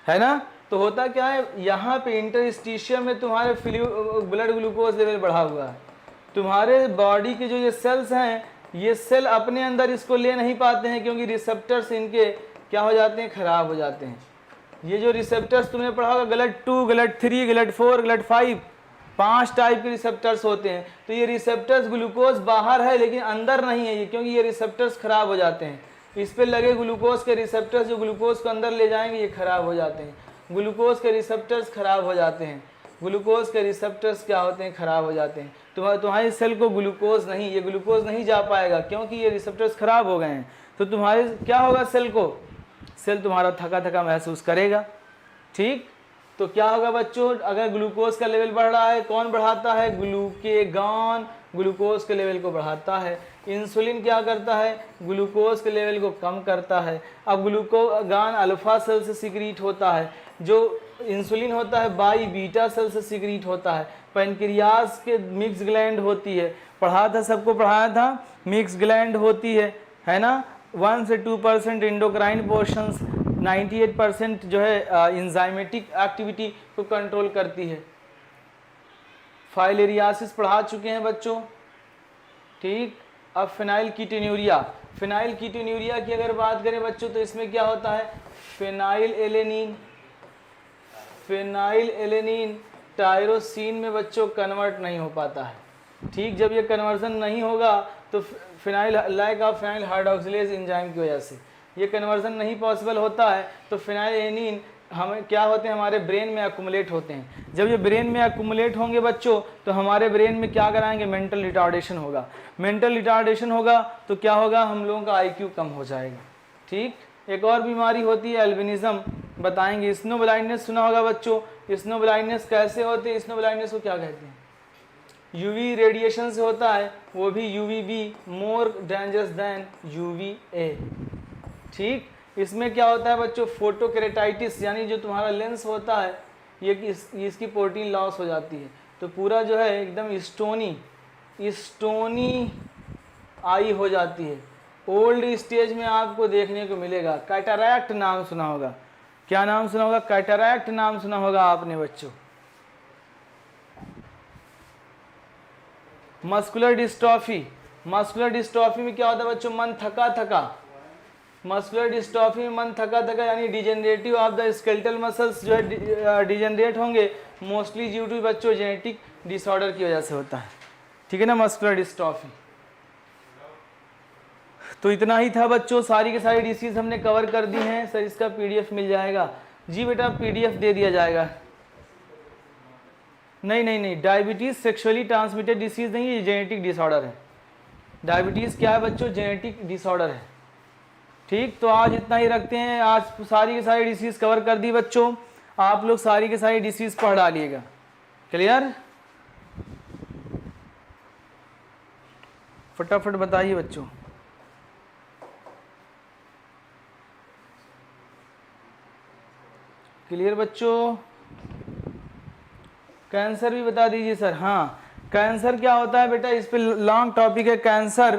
है ना? तो होता क्या है, यहाँ पे इंटरस्टिशियम में तुम्हारे ब्लड ग्लूकोज लेवल बढ़ा हुआ है। तुम्हारे बॉडी के जो ये सेल्स हैं, ये सेल अपने अंदर इसको ले नहीं पाते हैं, क्योंकि रिसेप्टर्स इनके क्या हो जाते हैं? खराब हो जाते हैं। ये जो रिसेप्टर्स तुमने पढ़ा होगा, GLUT2, GLUT3, GLUT4, GLUT5, 5 type के रिसेप्टर्स होते हैं। तो ये रिसेप्टर्स, ग्लूकोज बाहर है लेकिन अंदर नहीं है ये, क्योंकि ये रिसेप्टर्स खराब हो जाते हैं। इस पे लगे ग्लूकोज के रिसेप्टर्स जो ग्लूकोज को अंदर ले जाएंगे, ये खराब हो जाते हैं। ग्लूकोज के रिसेप्टर्स खराब हो जाते हैं। ग्लूकोज के रिसेप्टर्स क्या होते हैं? खराब हो जाते हैं। तुम्हारी सेल को ग्लूकोज नहीं, ये ग्लूकोज नहीं जा पाएगा, क्योंकि ये रिसेप्टर्स खराब हो गए हैं। तो तुम्हारे क्या होगा? सेल तुम्हारा थका थका महसूस करेगा, ठीक। तो क्या होगा बच्चों? अगर ग्लूकोज का लेवल बढ़ रहा है, कौन बढ़ाता है? ग्लूकेगॉन ग्लूकोज के लेवल को बढ़ाता है। इंसुलिन क्या करता है? ग्लूकोज के लेवल को कम करता है। अब ग्लूकोगॉन अल्फा सेल से सिक्रीट होता है, जो इंसुलिन होता है बाई बीटा सेल से सिक्रीट होता है। पैनक्रियाज के मिक्स ग्लैंड होती है, पढ़ा था, सबको पढ़ाया था, मिक्स ग्लैंड होती है ना। 1 से 2% इंडोक्राइन पोर्शंस, 98% जो है इंजाइमेटिक एक्टिविटी को कंट्रोल करती है। फाइलेरियासिस पढ़ा चुके हैं बच्चों, ठीक। अब फिनाइल कीटोन्यूरिया की अगर बात करें बच्चों, तो इसमें क्या होता है? फिनाइल एलेनिन टायरोसिन में बच्चों कन्वर्ट नहीं हो पाता है, ठीक। जब ये कन्वर्जन नहीं होगा तो lack of phenyl hydroxylase enzyme की वजह से ये कन्वर्जन नहीं पॉसिबल होता है, तो फिनाइल एलेनिन हमें क्या होते हैं? हमारे ब्रेन में अकुमुलेट होते हैं। जब ये ब्रेन में अकुमुलेट होंगे बच्चों, तो हमारे ब्रेन में क्या कराएंगे? मेंटल रिटार्डेशन होगा। मेंटल रिटार्डेशन होगा तो क्या होगा? हम लोगों का IQ कम हो जाएगा, ठीक। एक और बीमारी होती है एल्बिनिज्म, बताएंगे। स्नो ब्लाइंडनेस सुना होगा बच्चों। स्नो ब्लाइंडनेस कैसे होती है? स्नो ब्लाइंडनेस को क्या कहते हैं? UV रेडिएशन से होता है, वो भी UVB, more dangerous than UVA, ठीक। इसमें क्या होता है बच्चों? फोटोकेरेटाइटिस, यानी जो तुम्हारा लेंस होता है, ये इसकी प्रोटीन लॉस हो जाती है, तो पूरा जो है एकदम स्टोनी आई हो जाती है। ओल्ड स्टेज में आपको देखने को मिलेगा। कैटरैक्ट नाम सुना होगा। क्या नाम सुना होगा? कैटरैक्ट नाम सुना होगा आपने बच्चों। मस्कुलर डिस्ट्रॉफी में क्या होता है बच्चों? मन थका थका, मस्कुलर डिस्ट्रॉफी में मन थका थका यानी degenerative of the skeletal muscles जो है डिजेनरेट होंगे, मोस्टली ड्यू टू बच्चों जेनेटिक डिसऑर्डर की वजह से होता है। ठीक है ना, मस्कुलर डिस्ट्रॉफी। तो इतना ही था बच्चों, सारी के सारी डिसीज हमने कवर कर दी हैं। सर इसका पीडीएफ मिल जाएगा? जी बेटा पीडीएफ दे दिया जाएगा। नहीं, डायबिटीज सेक्सुअली ट्रांसमिटेड डिसीज नहीं है, ये जेनेटिक डिसऑर्डर है। डायबिटीज क्या है बच्चों? जेनेटिक डिसऑर्डर है। ठीक, तो आज इतना ही रखते हैं। आज सारी की सारी डिसीज कवर कर दी बच्चों। आप लोग सारी की सारी डिसीज पढ़ डालिएगा। क्लियर? फटाफट बताइए बच्चों। क्लियर बच्चों? कैंसर भी बता दीजिए सर। हाँ, कैंसर क्या होता है बेटा, इस पे लॉन्ग टॉपिक है। कैंसर,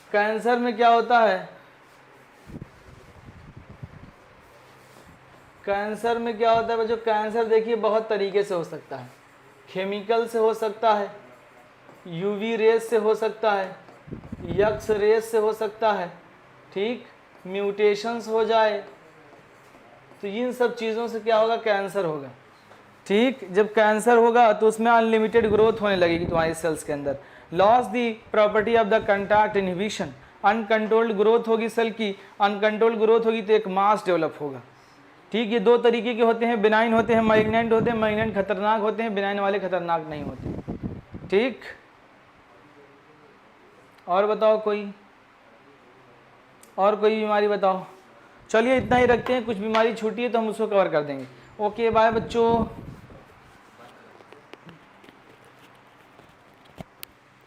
कैंसर में क्या होता है? कैंसर में क्या होता है बच्चों? कैंसर देखिए बहुत तरीके से हो सकता है। केमिकल से हो सकता है, यूवी रेस से हो सकता है, यक्स रेस से हो सकता है। ठीक, म्यूटेशंस हो जाए तो इन सब चीज़ों से क्या होगा? कैंसर होगा। ठीक, जब कैंसर होगा तो उसमें अनलिमिटेड ग्रोथ होने लगेगी तुम्हारी सेल्स के अंदर। Loss the property of the contact inhibition, uncontrolled growth होगी सेल की। अनकंट्रोल्ड ग्रोथ होगी तो एक मास डेवलप होगा। ठीक, ये दो तरीके के होते हैं, बिनाइन होते हैं, मैग्नेंट होते हैं। मैग्नेंट खतरनाक होते हैं, बिनाइन वाले खतरनाक नहीं होते। ठीक, और बताओ कोई, और कोई बीमारी बताओ। चलिए इतना ही रखते हैं, कुछ बीमारी छूटी है तो हम उसको कवर कर देंगे। ओके बाय बच्चों।